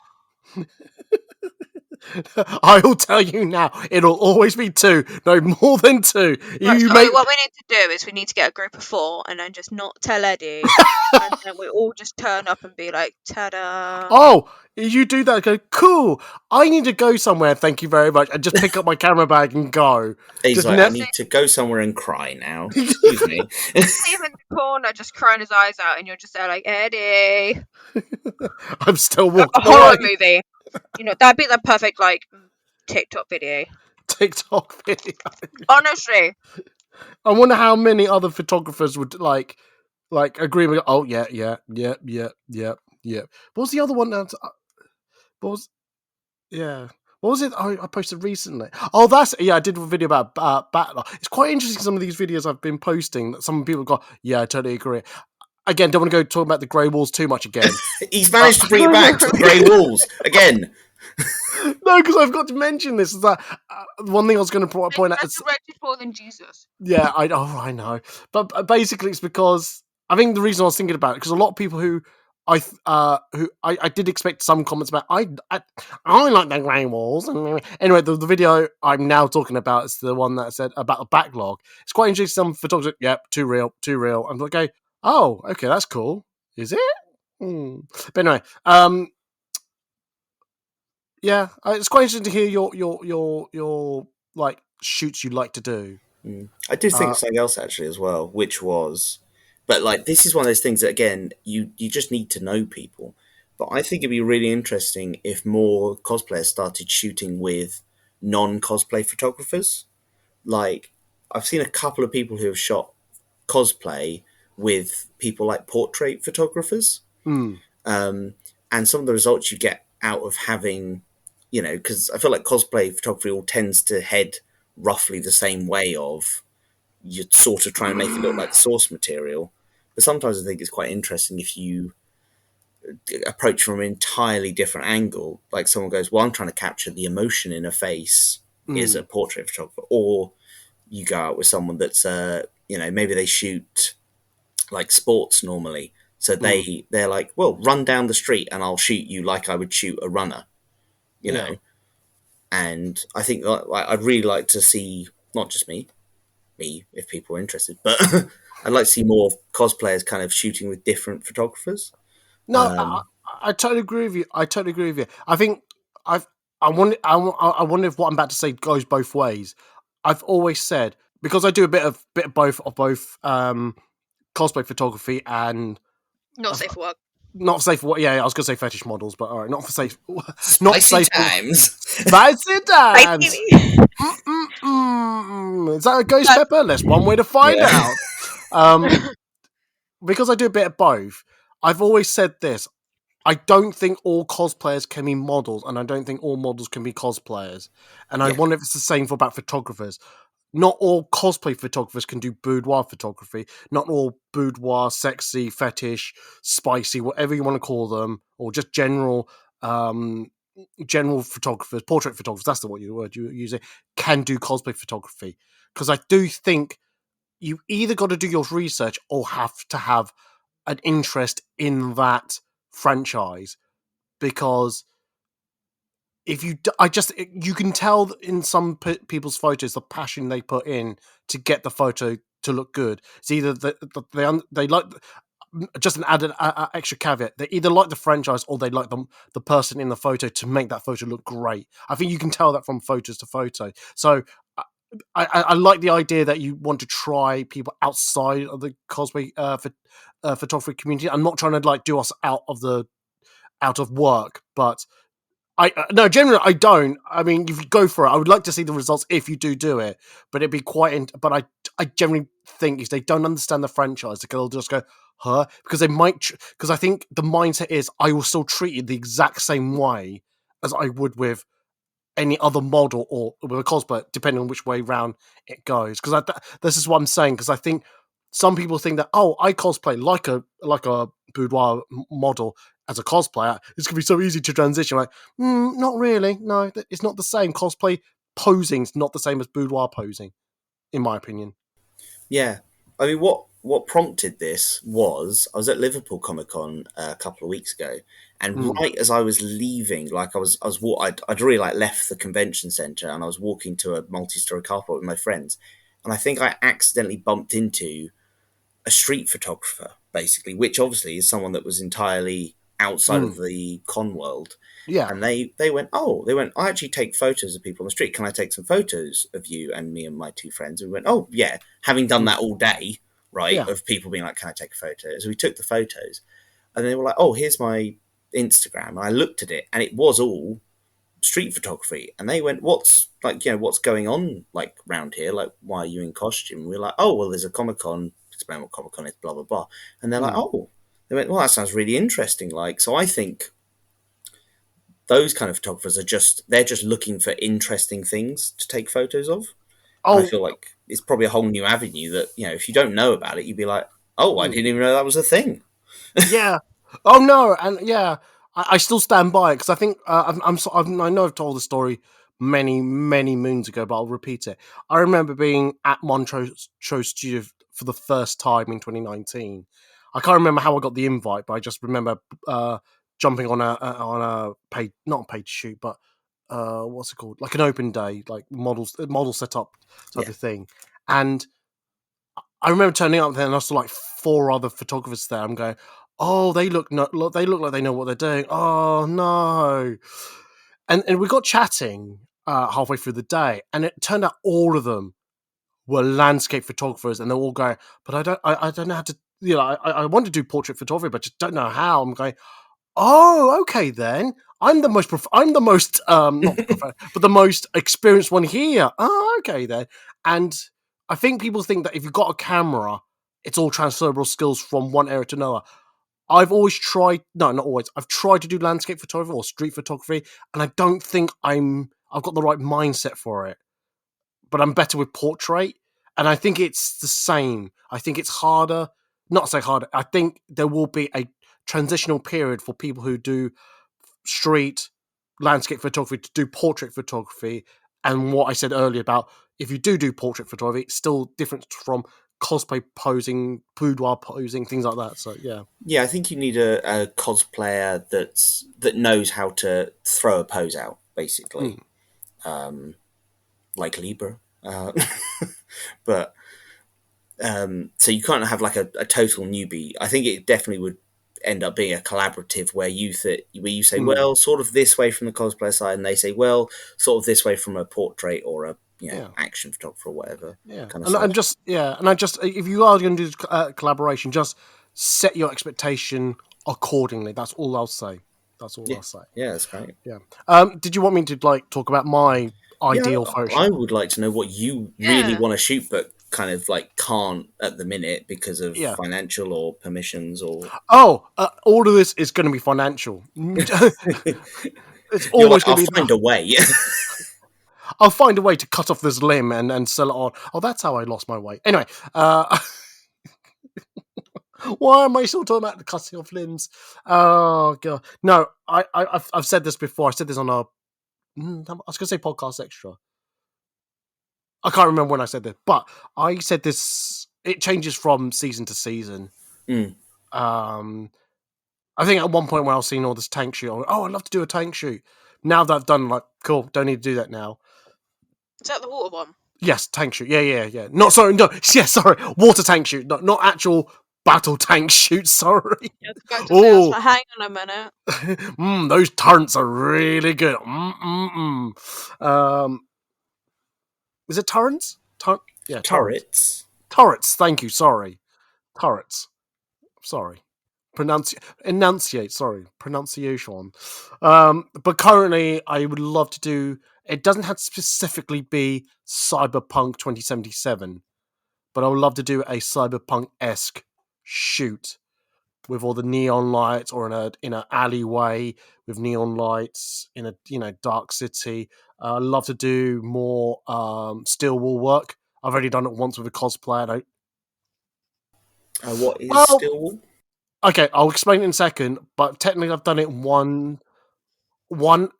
I will tell you now, it'll always be 2, no more than 2. What we need to do is we need to get a group of 4 and then just not tell Eddie, and then we all just turn up and be like, ta-da. Oh, you do that, go, cool, I need to go somewhere, thank you very much, and just pick up my camera bag and go. He's like, I need to go somewhere and cry now. Excuse me. See him in the corner just crying his eyes out, and you're just there like, Eddie. I'm still walking a horror movie. That'd be the perfect like TikTok video. Honestly, I wonder how many other photographers would like agree with. Oh yeah. What was the other one? What was it? I posted recently. Oh, I did a video about Battler. It's quite interesting. Some of these videos I've been posting that some people got. Yeah, I totally agree. Again, don't want to go talk about the grey walls too much again. He's managed to bring it back to the grey walls again. No, because I've got to mention this. Is that one thing I was going to point out? It's directed more than Jesus. Yeah, I know. But basically, it's because I think the reason I was thinking about it because a lot of people who I did expect some comments about. I like the grey walls. Anyway, the video I'm now talking about is the one that said about the backlog. It's quite interesting. Some photographers, yep, too real. I'm like, okay, that's cool. Is it? But anyway, Yeah, it's quite interesting to hear your like shoots you like to do. I do think something else actually as well, which was, but like this is one of those things that again you just need to know people. But I think it'd be really interesting if more cosplayers started shooting with non-cosplay photographers. Like I've seen a couple of people who have shot cosplay with people like portrait photographers, Mm, and some of the results you get out of having, because I feel like cosplay photography all tends to head roughly the same way of you're sort of trying to make it look like the source material. But sometimes I think it's quite interesting if you approach from an entirely different angle. Like someone goes, well, I'm trying to capture the emotion in a face as a portrait photographer. Or you go out with someone that's, maybe they shoot like sports normally. So they're like, well, run down the street and I'll shoot you like I would shoot a runner, you know. And I think like, I'd really like to see, not just me, if people are interested, but I'd like to see more cosplayers kind of shooting with different photographers. No, I totally agree with you. I think I wonder if what I'm about to say goes both ways. I've always said, because I do a bit of both cosplay photography and Not safe for work. not safe for what. Yeah, I was gonna say fetish models, but all right, not for safe. Not Spicy safe times. Spicy times. Is that a ghost pepper? That's one way to find out. Because I do a bit of both, I've always said this. I don't think all cosplayers can be models, and I don't think all models can be cosplayers. And I wonder if it's the same for about photographers. Not all cosplay photographers can do boudoir photography. Not all boudoir, sexy, fetish, spicy, whatever you want to call them, or just general photographers, portrait photographers, that's the word you're using, can do cosplay photography. Because I do think you either got to do your research or have to have an interest in that franchise, because if you, you can tell in some people's photos the passion they put in to get the photo to look good. It's either they like, just an added extra caveat, they either like the franchise or they like the person in the photo to make that photo look great. I think you can tell that from photos to photo. So I like the idea that you want to try people outside of the cosplay photography community. I'm not trying to like do us out of work, but no, generally I don't. I mean, if you go for it, I would like to see the results if you do it, but it'd be quite. But I generally think if they don't understand the franchise, they'll just go, huh? Because they might. Because I think the mindset is, I will still treat you the exact same way as I would with any other model or with a cosplay, depending on which way round it goes. Because this is what I'm saying. Because I think some people think that, oh, I cosplay like a boudoir model as a cosplayer. It's gonna be so easy to transition. Like, not really. No, it's not the same. Cosplay posing's not the same as boudoir posing, in my opinion. Yeah, I mean, what prompted this was I was at Liverpool Comic Con a couple of weeks ago, and right as I was leaving, like I'd really like left the convention center, and I was walking to a multi-story car park with my friends, and I think I accidentally bumped into a street photographer, basically, which obviously is someone that was entirely outside of the con world. Yeah. And they went, I actually take photos of people on the street. Can I take some photos of you and me and my two friends? And we went, oh, yeah. Having done that all day, right, Yeah. of people being like, can I take a photo? So we took the photos. And they were like, oh, here's my Instagram. And I looked at it, and it was all street photography. And they went, what's going on, like, round here? Like, why are you in costume? And we were like, oh, well, there's a Comic-Con. Explain what Comic-Con is, blah, blah, blah. And they're like, oh. They went, well, that sounds really interesting. Like, so I think those kind of photographers they're just looking for interesting things to take photos of. And I feel like it's probably a whole new avenue that, if you don't know about it, you'd be like, oh, I didn't even know that was a thing. Yeah. Oh no, and yeah, I still stand by it, because I think I know I've told the story many moons ago, but I'll repeat it. I remember being at Montrose Studio for the first time in 2019. I can't remember how I got the invite, but I just remember jumping on a paid, not a paid shoot, but what's it called, like an open day, like model setup type of thing. And I remember turning up there and I saw like 4 other photographers there. I'm going, oh, they look like they know what they're doing. Oh no! and we got chatting halfway through the day, and it turned out all of them were landscape photographers, and they're all going, but I don't know how to, I want to do portrait photography, but just don't know how. I'm going, oh, okay then. I'm the most not but the most experienced one here. Oh, okay then. And I think people think that if you've got a camera, it's all transferable skills from one area to another. I've always tried, no, not always. I've tried to do landscape photography or street photography, and I don't think I've got the right mindset for it. But I'm better with portrait, and I think it's the same. I think it's harder, not say harder. I think there will be a transitional period for people who do street landscape photography to do portrait photography. And what I said earlier about if you do portrait photography, it's still different from cosplay posing, boudoir posing, things like that. So yeah, I think you need a cosplayer that knows how to throw a pose out, basically, like Libra. But so you can't have like a total newbie. I think it definitely would end up being a collaborative where you say, well, sort of this way from the cosplayer side, and they say, well, sort of this way from a portrait or a action photographer or whatever. Kind of and just if you are going to do collaboration, just set your expectation accordingly. That's all I'll say. I'll say. Yeah, that's great. Yeah. Did you want me to talk about my ideal photo shoot? I would like to know what you really want to shoot, but kind of can't at the minute because of financial or permissions or. Oh, all of this is going to be financial. It's always going to be. I'll find a way. I'll find a way to cut off this limb and sell it on. Oh, that's how I lost my weight. Anyway, why am I still talking about the cutting off limbs? Oh god, no. I've said this before. I said this on I was going to say podcast extra. I can't remember when I said this, but I said this. It changes from season to season. I think at one point when I was seeing all this tank shoot, I went, I'd love to do a tank shoot. Now that I've done, cool, don't need to do that now. Is that the water one? Yes, tank shoot. Yeah. Sorry, water tank shoot, not actual battle tank shoot. Sorry. Hang on a minute. Those turrets are really good. Is it turrets? Turrets. Turrets. Thank you. Sorry, turrets. Sorry. Enunciate. Sorry, pronunciation. But currently, I would love to do. It doesn't have to specifically be Cyberpunk 2077, but I would love to do a Cyberpunk-esque shoot with all the neon lights, or in an alleyway with neon lights in a dark city. I'd love to do more steel wool work. I've already done it once with a cosplay. What is steel wool? Okay, I'll explain it in a second. But technically, I've done it one and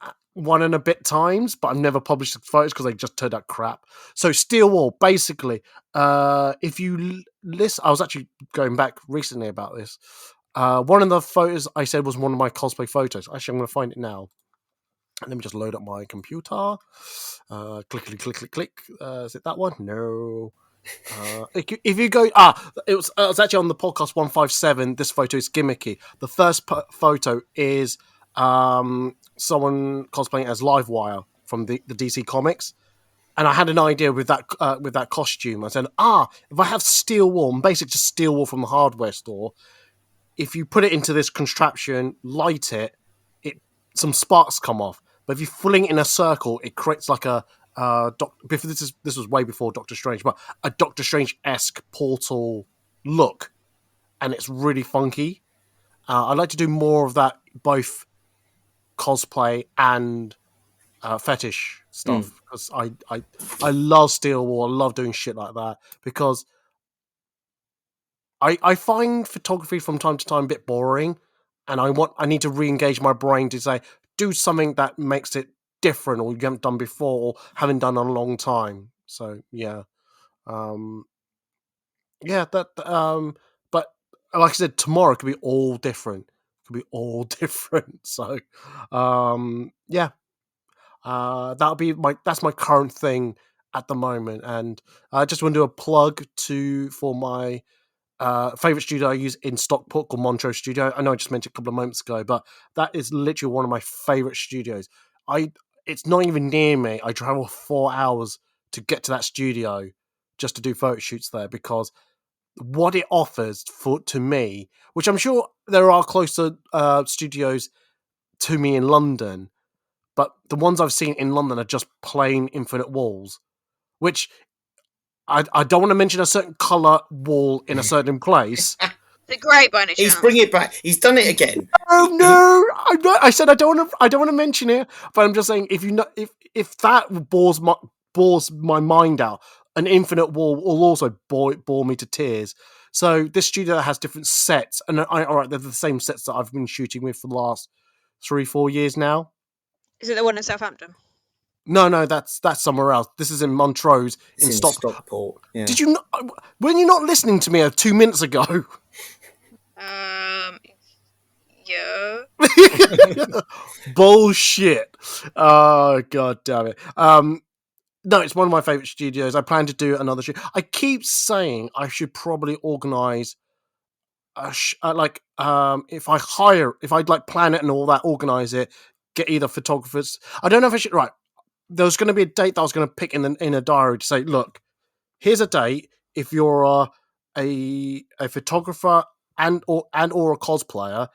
a bit times, but I've never published the photos because they just turned out crap. So steel wool, basically, if you listen, I was actually going back recently about this. One of the photos I said was one of my cosplay photos. Actually, I'm going to find it now. Let me just load up my computer. Click. Is it that one? No. If you go, it was actually on the podcast 157. This photo is gimmicky. The first photo is someone cosplaying as Livewire from the DC Comics, and I had an idea with that costume. I said, if I have steel wool, basically just steel wool from the hardware store, if you put it into this contraption, light it, some sparks come off. But if you're filling it in a circle, it creates like a this was way before Doctor Strange, but a Doctor Strange-esque portal look, and it's really funky. I'd like to do more of that, both cosplay and fetish stuff, because I love steel wool. I love doing shit like that, because I find photography from time to time a bit boring, and I need to re-engage my brain to say, do something that makes it different, or you haven't done before, or haven't done in a long time. So but like I said, tomorrow could be all different. So that's my current thing at the moment. And I just want to do a plug for my favorite studio I use in Stockport called Montrose Studio. I know I just mentioned a couple of moments ago, but that is literally one of my favorite studios. it's not even near me. I travel 4 hours to get to that studio just to do photo shoots there, because what it offers to me, which I'm sure there are closer studios to me in London, but the ones I've seen in London are just plain infinite walls, which I don't want to mention a certain colour wall in a certain place. The grey by any chance? He's bringing it back. He's done it again. Oh no! I said I don't want to mention it, but I'm just saying if that bores my mind out, an infinite wall will also bore me to tears. So this studio has different sets, and all right, they're the same sets that I've been shooting with for the last 3-4 years now. Is it the one in Southampton? No, that's somewhere else. This is in Montrose, in Stockport. Yeah. Did you not? Were you not listening to me 2 minutes ago? Yeah. Bullshit. Oh, god damn it. No, it's one of my favourite studios. I plan to do another shoot. I keep saying I should probably organise if I'd like plan it and all that, organise it, get either photographers. I don't know if I should. Right, there was going to be a date that I was going to pick in a diary to say, look, here's a date. If you're a photographer and or a cosplayer,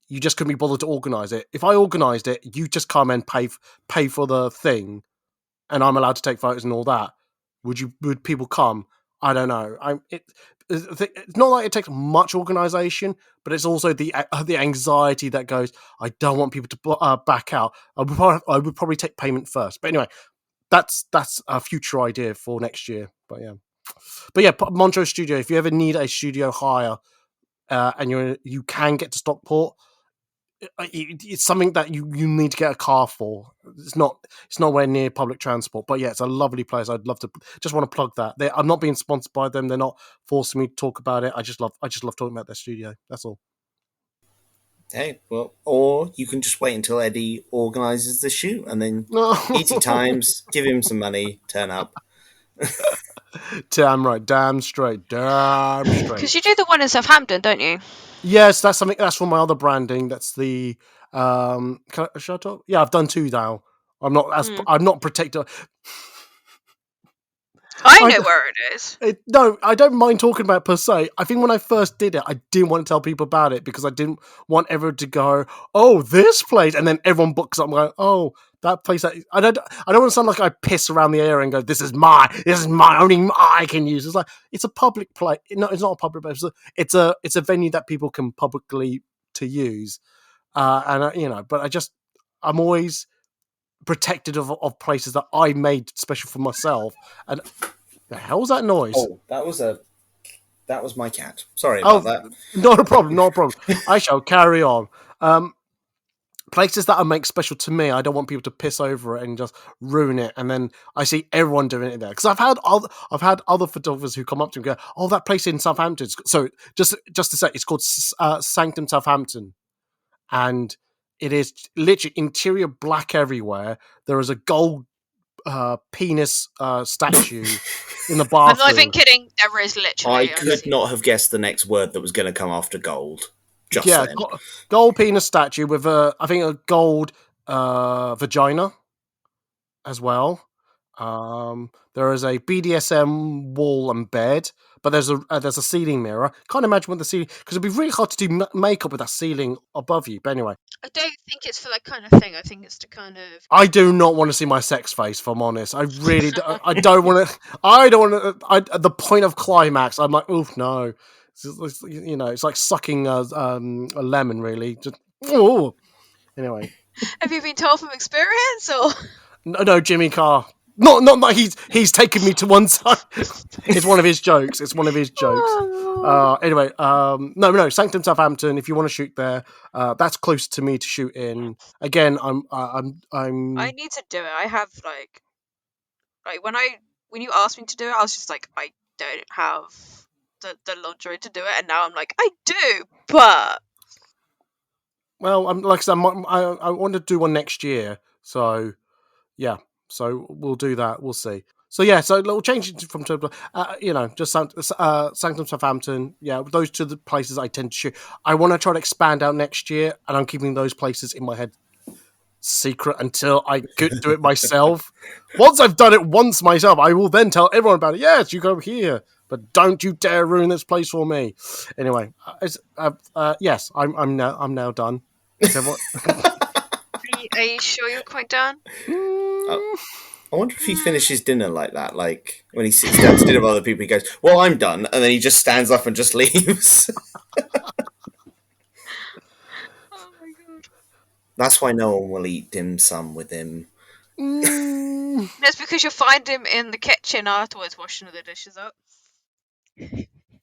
you just couldn't be bothered to organise it. If I organised it, you just come and pay for the thing, and I'm allowed to take photos and all that. Would people come? I don't know. It's not like it takes much organisation, but it's also the anxiety that goes, I don't want people to back out. I would probably take payment first. But anyway, that's a future idea for next year. But yeah, Montrose Studio. If you ever need a studio hire, and you can get to Stockport, it's something that you need to get a car for. It's nowhere near public transport, but yeah, it's a lovely place. I'd love to just want to plug that. I'm not being sponsored by them. They're not forcing me to talk about it. I just love talking about their studio. That's all. Hey, well, or you can just wait until Eddie organises the shoot and then easy times, give him some money, turn up. Damn right, damn straight. Because you do the one in Southampton, don't you? Yes, that's something. That's for my other branding. That's the should I talk? Yeah, I've done 2 now. I'm not protected. I know where it is. No, I don't mind talking about it per se. I think when I first did it, I didn't want to tell people about it because I didn't want everyone to go, "Oh, this place," and then everyone books up and go, "Oh, that place." I don't want to sound like I piss around the area and go, "This is my only I can use." It's like it's a public place. No, it's not a public place. It's a venue that people can publicly to use, But I'm always protected of places that I made special for myself. And the hell was that noise? Oh, that was my cat. Sorry about that. Not a problem. I shall carry on. Places that I make special to me, I don't want people to piss over it and just ruin it. And then I see everyone doing it there because I've had other photographers who come up to me and go, "Oh, that place in Southampton." So just to say, it's called Sanctum Southampton, and it is literally interior black everywhere. There is a gold penis statue in the bathroom. I'm not even kidding. There is literally. I could not have guessed the next word that was going to come after gold. Gold penis statue with I think a gold vagina as well. There is a BDSM wall and bed, but there's a ceiling mirror. Can't imagine what the ceiling, because it'd be really hard to do makeup with that ceiling above you. But anyway, I don't think it's for that kind of thing. I think it's to kind of. I do not want to see my sex face. If I'm honest, I really I don't want to. I don't want to. At the point of climax, I'm like, oof, no. It's like sucking a lemon, really. Just, ooh. Anyway. Have you been told from experience, or? No, Jimmy Carr. Not he's taken me to one side. It's one of his jokes. Anyway, no, Sanctum Southampton. If you want to shoot there, that's close to me to shoot in. Again, I'm. I need to do it. I have like when you asked me to do it, I was just like, I don't have the lingerie to do it, and now I'm like, I do, but. Well, like I said, I want to do one next year, so yeah. So we'll do that. We'll see. So yeah, so we'll change it from just Sanctum Southampton. Yeah, those 2 the places I tend to shoot. I want to try to expand out next year, and I'm keeping those places in my head secret until I could do it myself. Once I've done it once myself, I will then tell everyone about it. Yes, you go here, but don't you dare ruin this place for me. Anyway, yes, I'm now done. Is everyone? Are you sure you're quite done? I wonder if he finishes dinner like that. Like when he sits down to dinner with other people, he goes, "Well, I'm done," and then he just stands up and just leaves. Oh my god! That's why no one will eat dim sum with him. That's because you'll find him in the kitchen afterwards, washing the dishes up.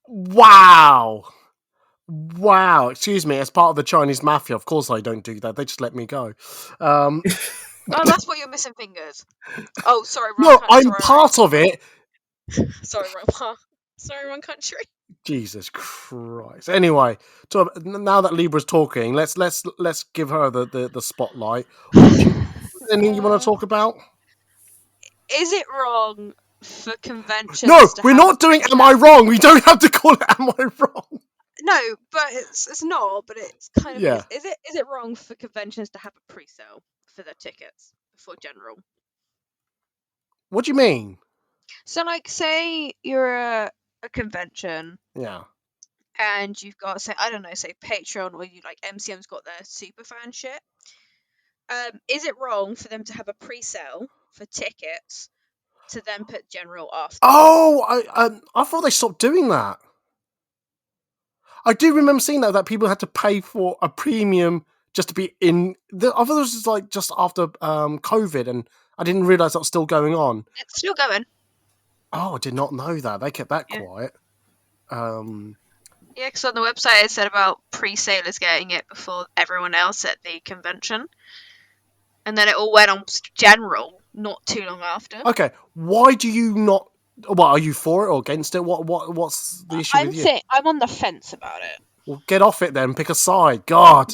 Wow. Excuse me, as part of the Chinese mafia, of course I don't do that. They just let me go. Oh, that's what you're missing fingers. Oh, sorry, wrong No, country. I'm part of it. Sorry, wrong country. Jesus Christ. Anyway, now that Libra's talking, let's give her the spotlight. Anything you want to talk about? Is it wrong for conventions? No, we're not doing Am I Wrong? We don't have to call it Am I Wrong? No, but it's not. But it's kind of Yeah. Is it wrong for conventions to have a pre-sale for their tickets before general? What do you mean? So, like, say you're a convention. Yeah. And you've got, say, I don't know, say Patreon, or you like MCM's got their super fan shit. Is it wrong for them to have a pre-sale for tickets to then put general after? Oh, I thought they stopped doing that. I do remember seeing that people had to pay for a premium just to be in. I thought this was like just after COVID, and I didn't realise that was still going on. It's still going. Oh, I did not know that. They kept that quiet. Yeah, because on the website it said about pre-salers getting it before everyone else at the convention. And then it all went on general not too long after. Okay, why do you not... Well, are you for it or against it? What's the issue with you? I'm on the fence about it. Well, get off it then. Pick a side. God.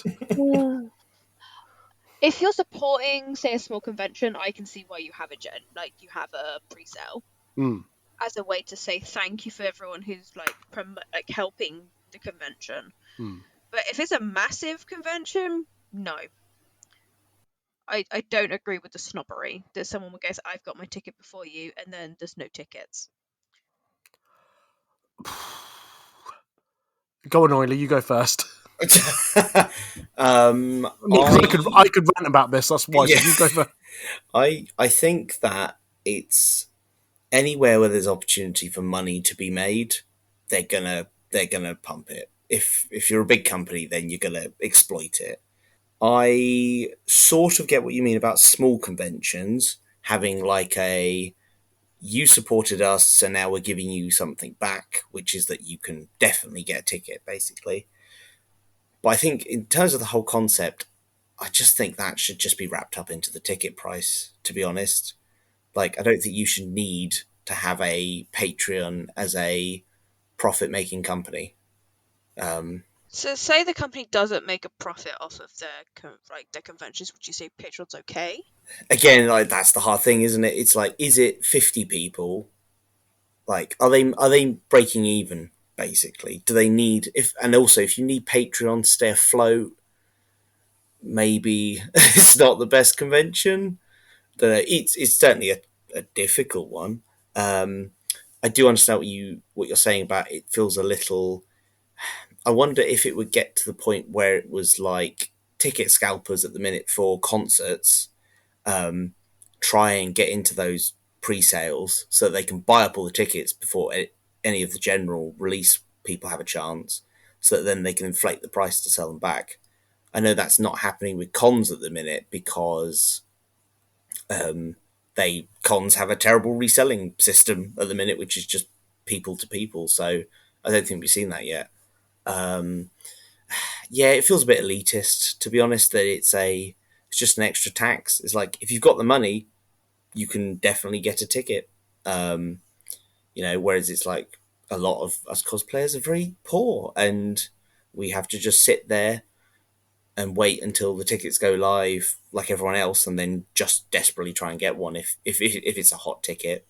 If you're supporting, say, a small convention, I can see why you have you have a pre-sale as a way to say thank you for everyone who's like helping the convention. But if it's a massive convention, no. I don't agree with the snobbery that someone would go, I've got my ticket before you, and then there's no tickets. Go on, Oily, you go first. I could rant about this, that's why. Yeah. So you go first. I think that it's anywhere where there's opportunity for money to be made, they're gonna pump it. If you're a big company, then you're gonna exploit it. I sort of get what you mean about small conventions having like you supported us, so now we're giving you something back, which is that you can definitely get a ticket, basically. But I think in terms of the whole concept, I just think that should just be wrapped up into the ticket price, to be honest. Like, I don't think you should need to have a Patreon as a profit-making company. So, say the company doesn't make a profit off of their conventions, would you say Patreon's okay? Again, like that's the hard thing, isn't it? It's like, is it 50 people? Like, are they breaking even? Basically, do they need if you need Patreon to stay afloat, maybe it's not the best convention. It's certainly a difficult one. I do understand what you're saying about it. Feels a little. I wonder if it would get to the point where it was like ticket scalpers at the minute for concerts try and get into those pre-sales so that they can buy up all the tickets before any of the general release people have a chance, so that then they can inflate the price to sell them back. I know that's not happening with cons at the minute because cons have a terrible reselling system at the minute, which is just people to people. So I don't think we've seen that yet. Yeah, it feels a bit elitist, to be honest, that it's just an extra tax. It's like, if you've got the money, you can definitely get a ticket. Whereas it's like a lot of us cosplayers are very poor and we have to just sit there and wait until the tickets go live like everyone else, and then just desperately try and get one if it's a hot ticket.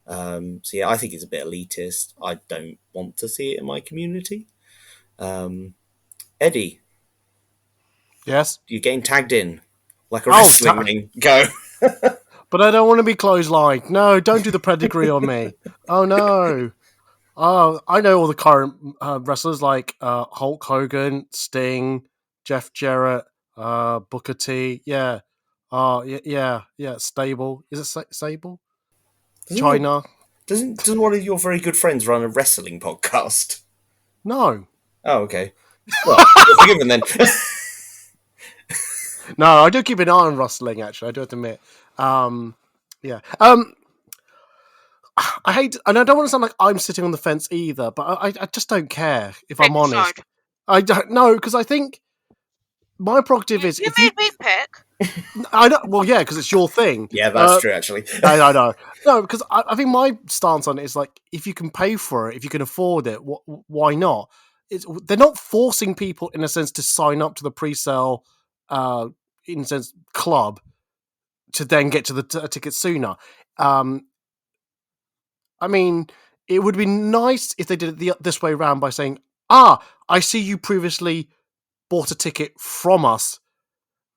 So yeah, I think it's a bit elitist. I don't want to see it in my community. Eddie, yes, you're getting tagged in. like a wrestling ring. Go. But I don't want to be clotheslined. No, don't do the pedigree on me. Oh no. Oh, I know all the current wrestlers like Hulk Hogan, Sting, Jeff Jarrett, Booker T. Yeah. Yeah. Stable. Is it Stable? China. Doesn't one of your very good friends run a wrestling podcast? No. Oh, okay. Well, you're forgiven then. No, I do keep an eye on wrestling. Actually, I do have to admit. Yeah. I hate, and I don't want to sound like I'm sitting on the fence either, but I just don't care if I'm honest. I don't know because I think my prerogative is you if made me pick. I know. Well, yeah, because it's your thing. Yeah, that's true. Actually, I know. No, because I think my stance on it is like if you can pay for it, if you can afford it, why not? They're not forcing people in a sense to sign up to the pre-sale, in a sense, club to then get to the ticket sooner. I mean, it would be nice if they did it this way around by saying, I see you previously bought a ticket from us.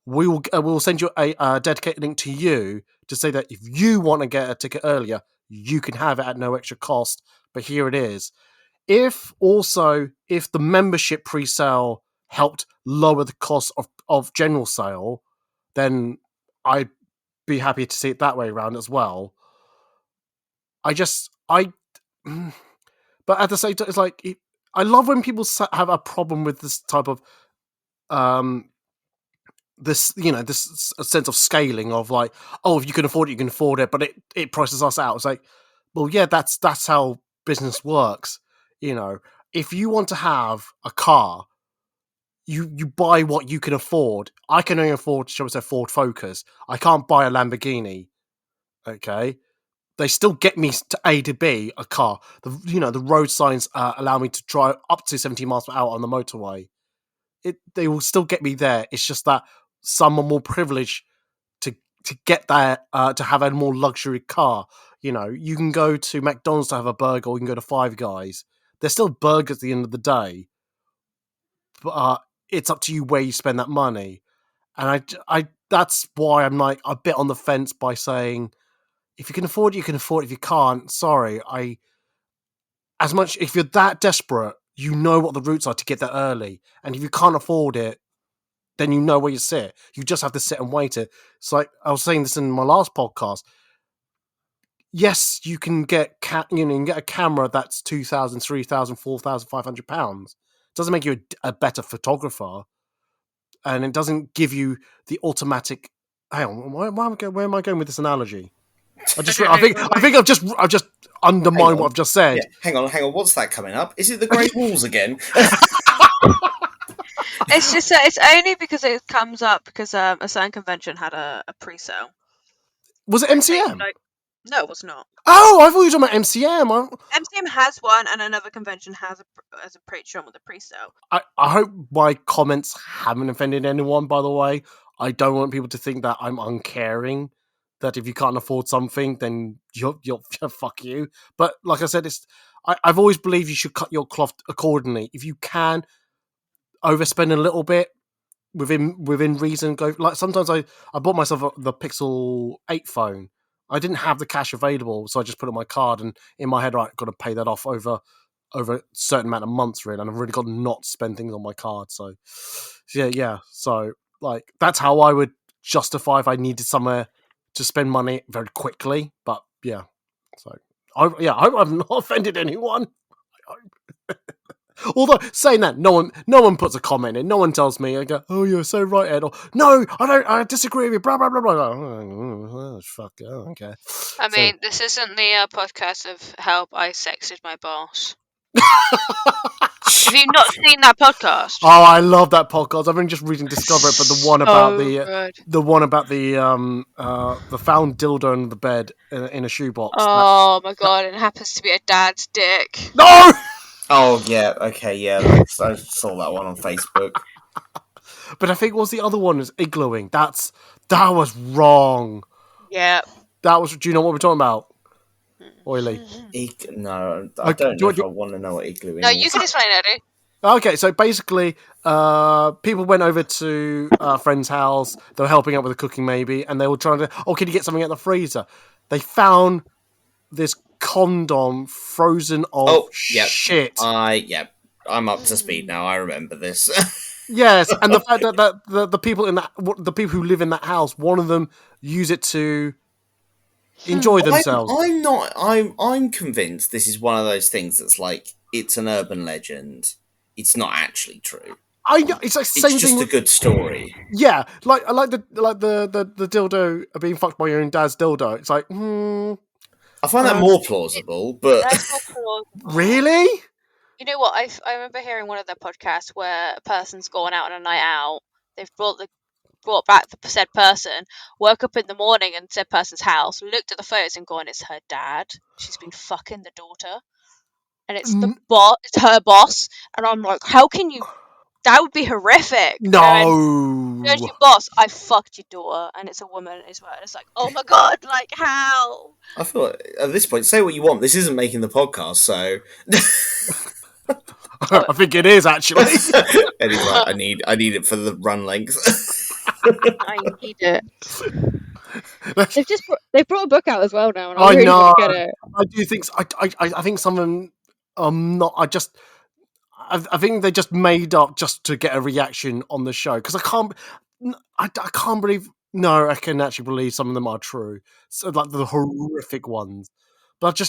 We will send you a dedicated link to you to say that if you want to get a ticket earlier, you can have it at no extra cost. But here it is. If the membership pre-sale helped lower the cost of general sale, then I'd be happy to see it that way around as well. But at the same time, it's like I love when people have a problem with this type of this sense of scaling of like, oh, if you can afford it, you can afford it, but it prices us out. It's like, well, yeah, that's how business works. If you want to have a car, you buy what you can afford. I can only afford, shall we say, Ford Focus. I can't buy a Lamborghini. Okay. They still get me to A to B, a car. The road signs allow me to drive up to 70 miles per hour on the motorway. They will still get me there. It's just that some are more privileged to get there, to have a more luxury car. You can go to McDonald's to have a burger, or you can go to Five Guys. They're still burgers at the end of the day. But it's up to you where you spend that money. And I that's why I'm like a bit on the fence by saying, if you can afford it, you can afford it. If you can't, sorry. If you're that desperate, you know what the routes are to get there early. And if you can't afford it, then you know where you sit. You just have to sit and wait it. It's like I was saying this in my last podcast. Yes, you can get you can get a camera that's £2,000, £3,000, £4,500. Doesn't make you a better photographer, and it doesn't give you the automatic. Hang on, where am I going with this analogy? I think I've just undermined what I've just said. Yeah, hang on. What's that coming up? Is it the Great Walls again? It's just it's only because it comes up because a certain convention had a pre-sale. Was it MCM? No, it was not. Oh, I thought you were talking about MCM. MCM has one, and another convention has a Patreon with a pre-sale. I hope my comments haven't offended anyone, by the way. I don't want people to think that I'm uncaring, that if you can't afford something, then you're fuck you. But like I said, I've always believed you should cut your cloth accordingly. If you can overspend a little bit within reason, go. Like sometimes I bought myself the Pixel 8 phone. I didn't have the cash available, so I just put it on my card, and in my head, right, I've got to pay that off over a certain amount of months, really, and I've really got to not spend things on my card. So yeah. So like that's how I would justify if I needed somewhere to spend money very quickly. But yeah, so I hope I've not offended anyone. Although saying that, no one puts a comment in. No one tells me, I go, "Oh, you're so right, Ed," or "No, I don't. I disagree with you." Blah blah blah blah. Oh, fuck. Oh, okay. I mean, this isn't the podcast of help. I sexted my boss. Have you not seen that podcast? Oh, I love that podcast. I've only just recently discovered it, but the one about the found dildo in the bed in a shoebox. Oh my god! It happens to be a dad's dick. No. Oh yeah, okay, yeah. I saw that one on Facebook. But I think what's the other one is iglooing. That was wrong. Yeah. That was. Do you know what we're talking about? Oily. No, I don't know if I want to know what iglooing is. No, you can explain it, Eddie. Okay, so basically, people went over to a friend's house. They were helping out with the cooking, maybe, and they were trying to. Oh, can you get something out of the freezer? They found this condom frozen of shit. I'm up to speed now. I remember this. Yes, and the fact that the people the people who live in that house, one of them use it to enjoy themselves. I'm convinced this is one of those things that's like it's an urban legend. It's not actually true. I know it's like the same It's just thing. a good story. Yeah, like I like the dildo being fucked by your own dad's dildo. It's like, I find that more plausible, but That's more plausible. Really? You know what? I remember hearing one of their podcasts where a person's gone out on a night out. They've brought back the said person, woke up in the morning in said person's house, looked at the photos and gone, it's her dad. She's been fucking the daughter. And it's the boss, it's her boss. And I'm like, how can you? That would be horrific. No. And your boss, I fucked your daughter, and it's a woman as well. It's like, oh my god, like how? I feel like at this point, say what you want. This isn't making the podcast, so. I think it is actually. Eddie's like, I need it for the run length. I need it. They've brought a book out as well now, and I really know. want to get it. I do think. I think some of them. Not. I think they just made up just to get a reaction on the show because I can't believe. No, I can actually believe some of them are true. So like the horrific ones, but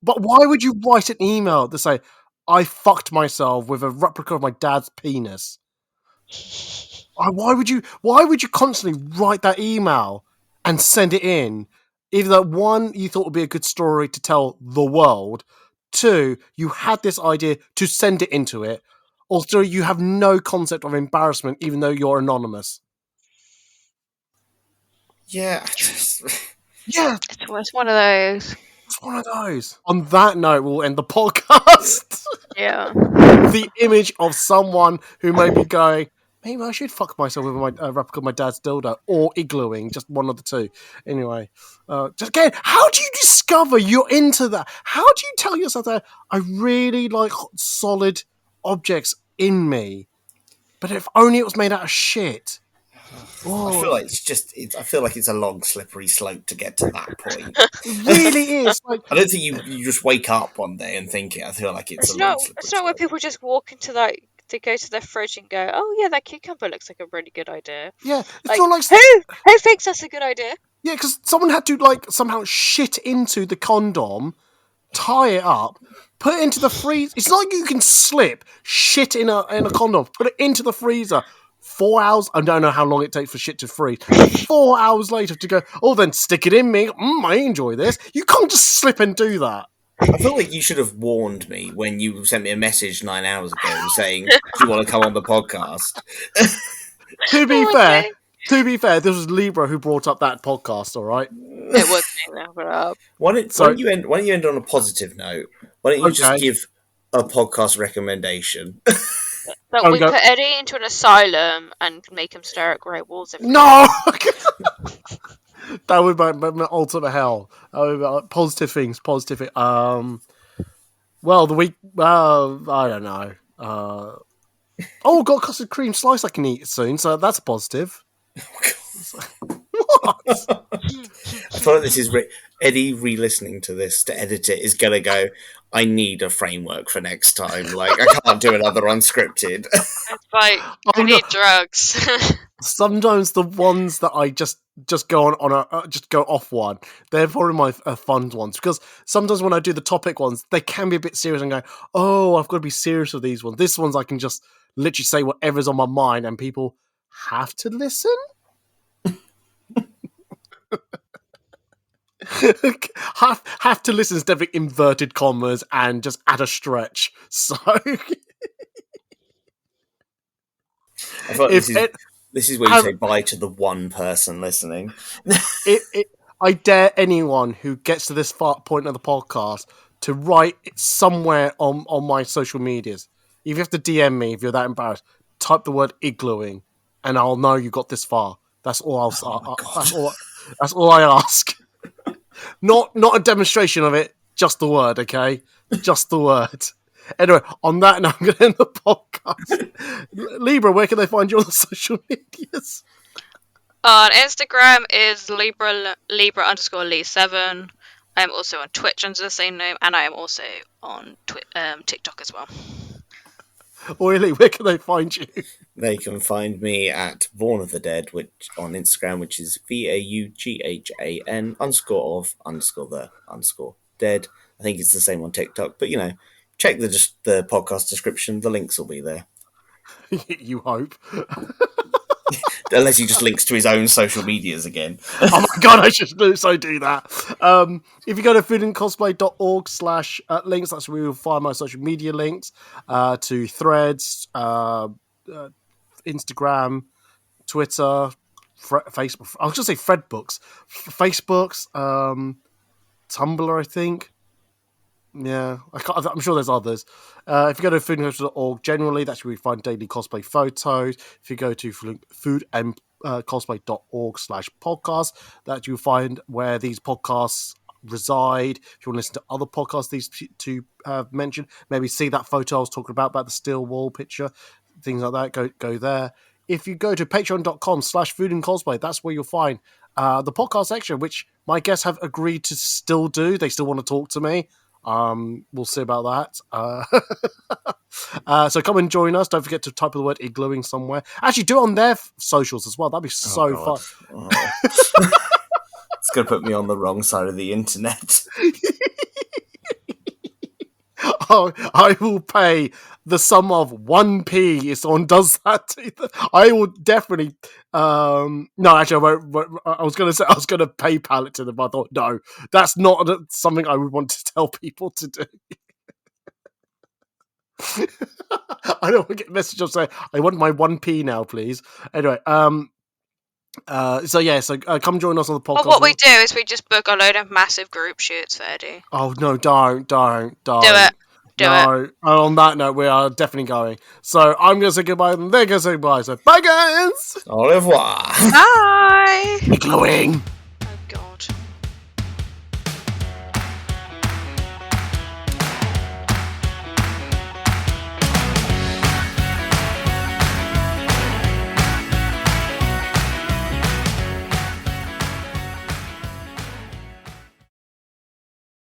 But why would you write an email to say I fucked myself with a replica of my dad's penis? Why would you constantly write that email and send it in? Either that one you thought would be a good story to tell the world, two you had this idea to send it into it, or three you have no concept of embarrassment even though you're anonymous. Yeah. Yeah, it's one of those. It's one of those. On that note, we'll end the podcast. Yeah. The image of someone who may be going, maybe I should fuck myself with my replica of my dad's dildo, or iglooing, just one of the two. Anyway, just again, how do you discover you're into that? How do you tell yourself that I really like solid objects in me, but if only it was made out of shit? I feel like I feel like it's a long, slippery slope to get to that point. It really is. Like, I don't think you just wake up one day and think it. I feel like it's not slope. where people just walk into like they go to their fridge and go, oh yeah, that cucumber looks like a really good idea. Yeah, it's like, not like who thinks that's a good idea? Yeah, because someone had to like somehow shit into the condom, tie it up, put it into the freezer. It's not like you can slip shit in a condom, put it into the freezer. 4 hours. I don't know how long it takes for shit to freeze. 4 hours later to go. Oh, then stick it in me. I enjoy this. You can't just slip and do that. I feel like you should have warned me when you sent me a message 9 hours ago saying, "Do you want to come on the podcast?" To be fair, this was Libra who brought up that podcast. All right, it was me that brought up. Why don't you end on a positive note? Why don't you just give a podcast recommendation? But we put Eddie into an asylum and make him stare at grey walls every No! That would be my ultimate hell. Positive things. Well, the week... I don't know. Got custard cream slice I can eat soon, so that's positive. What? I feel like this is... Eddie re-listening to this to edit it is going to go, I need a framework for next time. Like, I can't do another unscripted. It's like, I need drugs. Sometimes the ones that I just go on just go off one, they're probably my fun ones, because sometimes when I do the topic ones, they can be a bit serious and go, oh, I've got to be serious with these ones. This ones I can just literally say whatever's on my mind and people have to listen. have to listen is definitely inverted commas and just at a stretch. So I feel like this is where you say bye to the one person listening. I dare anyone who gets to this point of the podcast to write it somewhere on my social medias. If you have to DM me, if you're that embarrassed, type the word iglooing, and I'll know you got this far. That's all that's all I ask. Not a demonstration of it, just the word, okay? Just the word. Anyway, on that note, I'm going to end the podcast. Libra, where can they find you on the social medias? On Instagram is Libra_Lee7. I am also on Twitch under the same name, and I am also on TikTok as well. Oily, where can they find you? They can find me at Born of the Dead, which on Instagram, which is VAUGHAN _of_the_dead. I think it's the same on TikTok, but check the podcast description. The links will be there. You hope. Unless he just links to his own social medias again. Oh my god, I should do that. If you go to foodandcosplay.org/links, that's where you'll find my social media links to Threads, Instagram, Twitter, Facebook. I was going to say Fredbooks. Facebooks, Tumblr, I think. Yeah, I'm sure there's others. If you go to foodandcosplay.org, generally that's where we find daily cosplay photos. If you go to foodandcosplay.org/podcast, that you'll find where these podcasts reside. If you want to listen to other podcasts these two have mentioned, maybe see that photo I was talking about the still wall picture, things like that, go there. If you go to patreon.com/foodandcosplay, that's where you'll find the podcast section, which my guests have agreed to still do. They still want to talk to me. We'll see about that. So come and join us. Don't forget to type the word iglooing somewhere. Actually, do it on their socials as well. That'd be so fun. Oh. It's going to put me on the wrong side of the internet. I will pay the sum of 1p if someone does that. I will definitely. No, actually, I was going to say I was going to PayPal it to them. But I thought, no, that's not something I would want to tell people to do. I don't want to get messages saying I want my 1p now, please. Anyway, so come join us on the podcast. Well, what we do is we just book a load of massive group shoots for Eddie. Oh no, don't. Do it. No, on that note, we are definitely going. So I'm going to say goodbye, and they're going to say goodbye. So bye, guys. Au revoir. Bye. Glowing.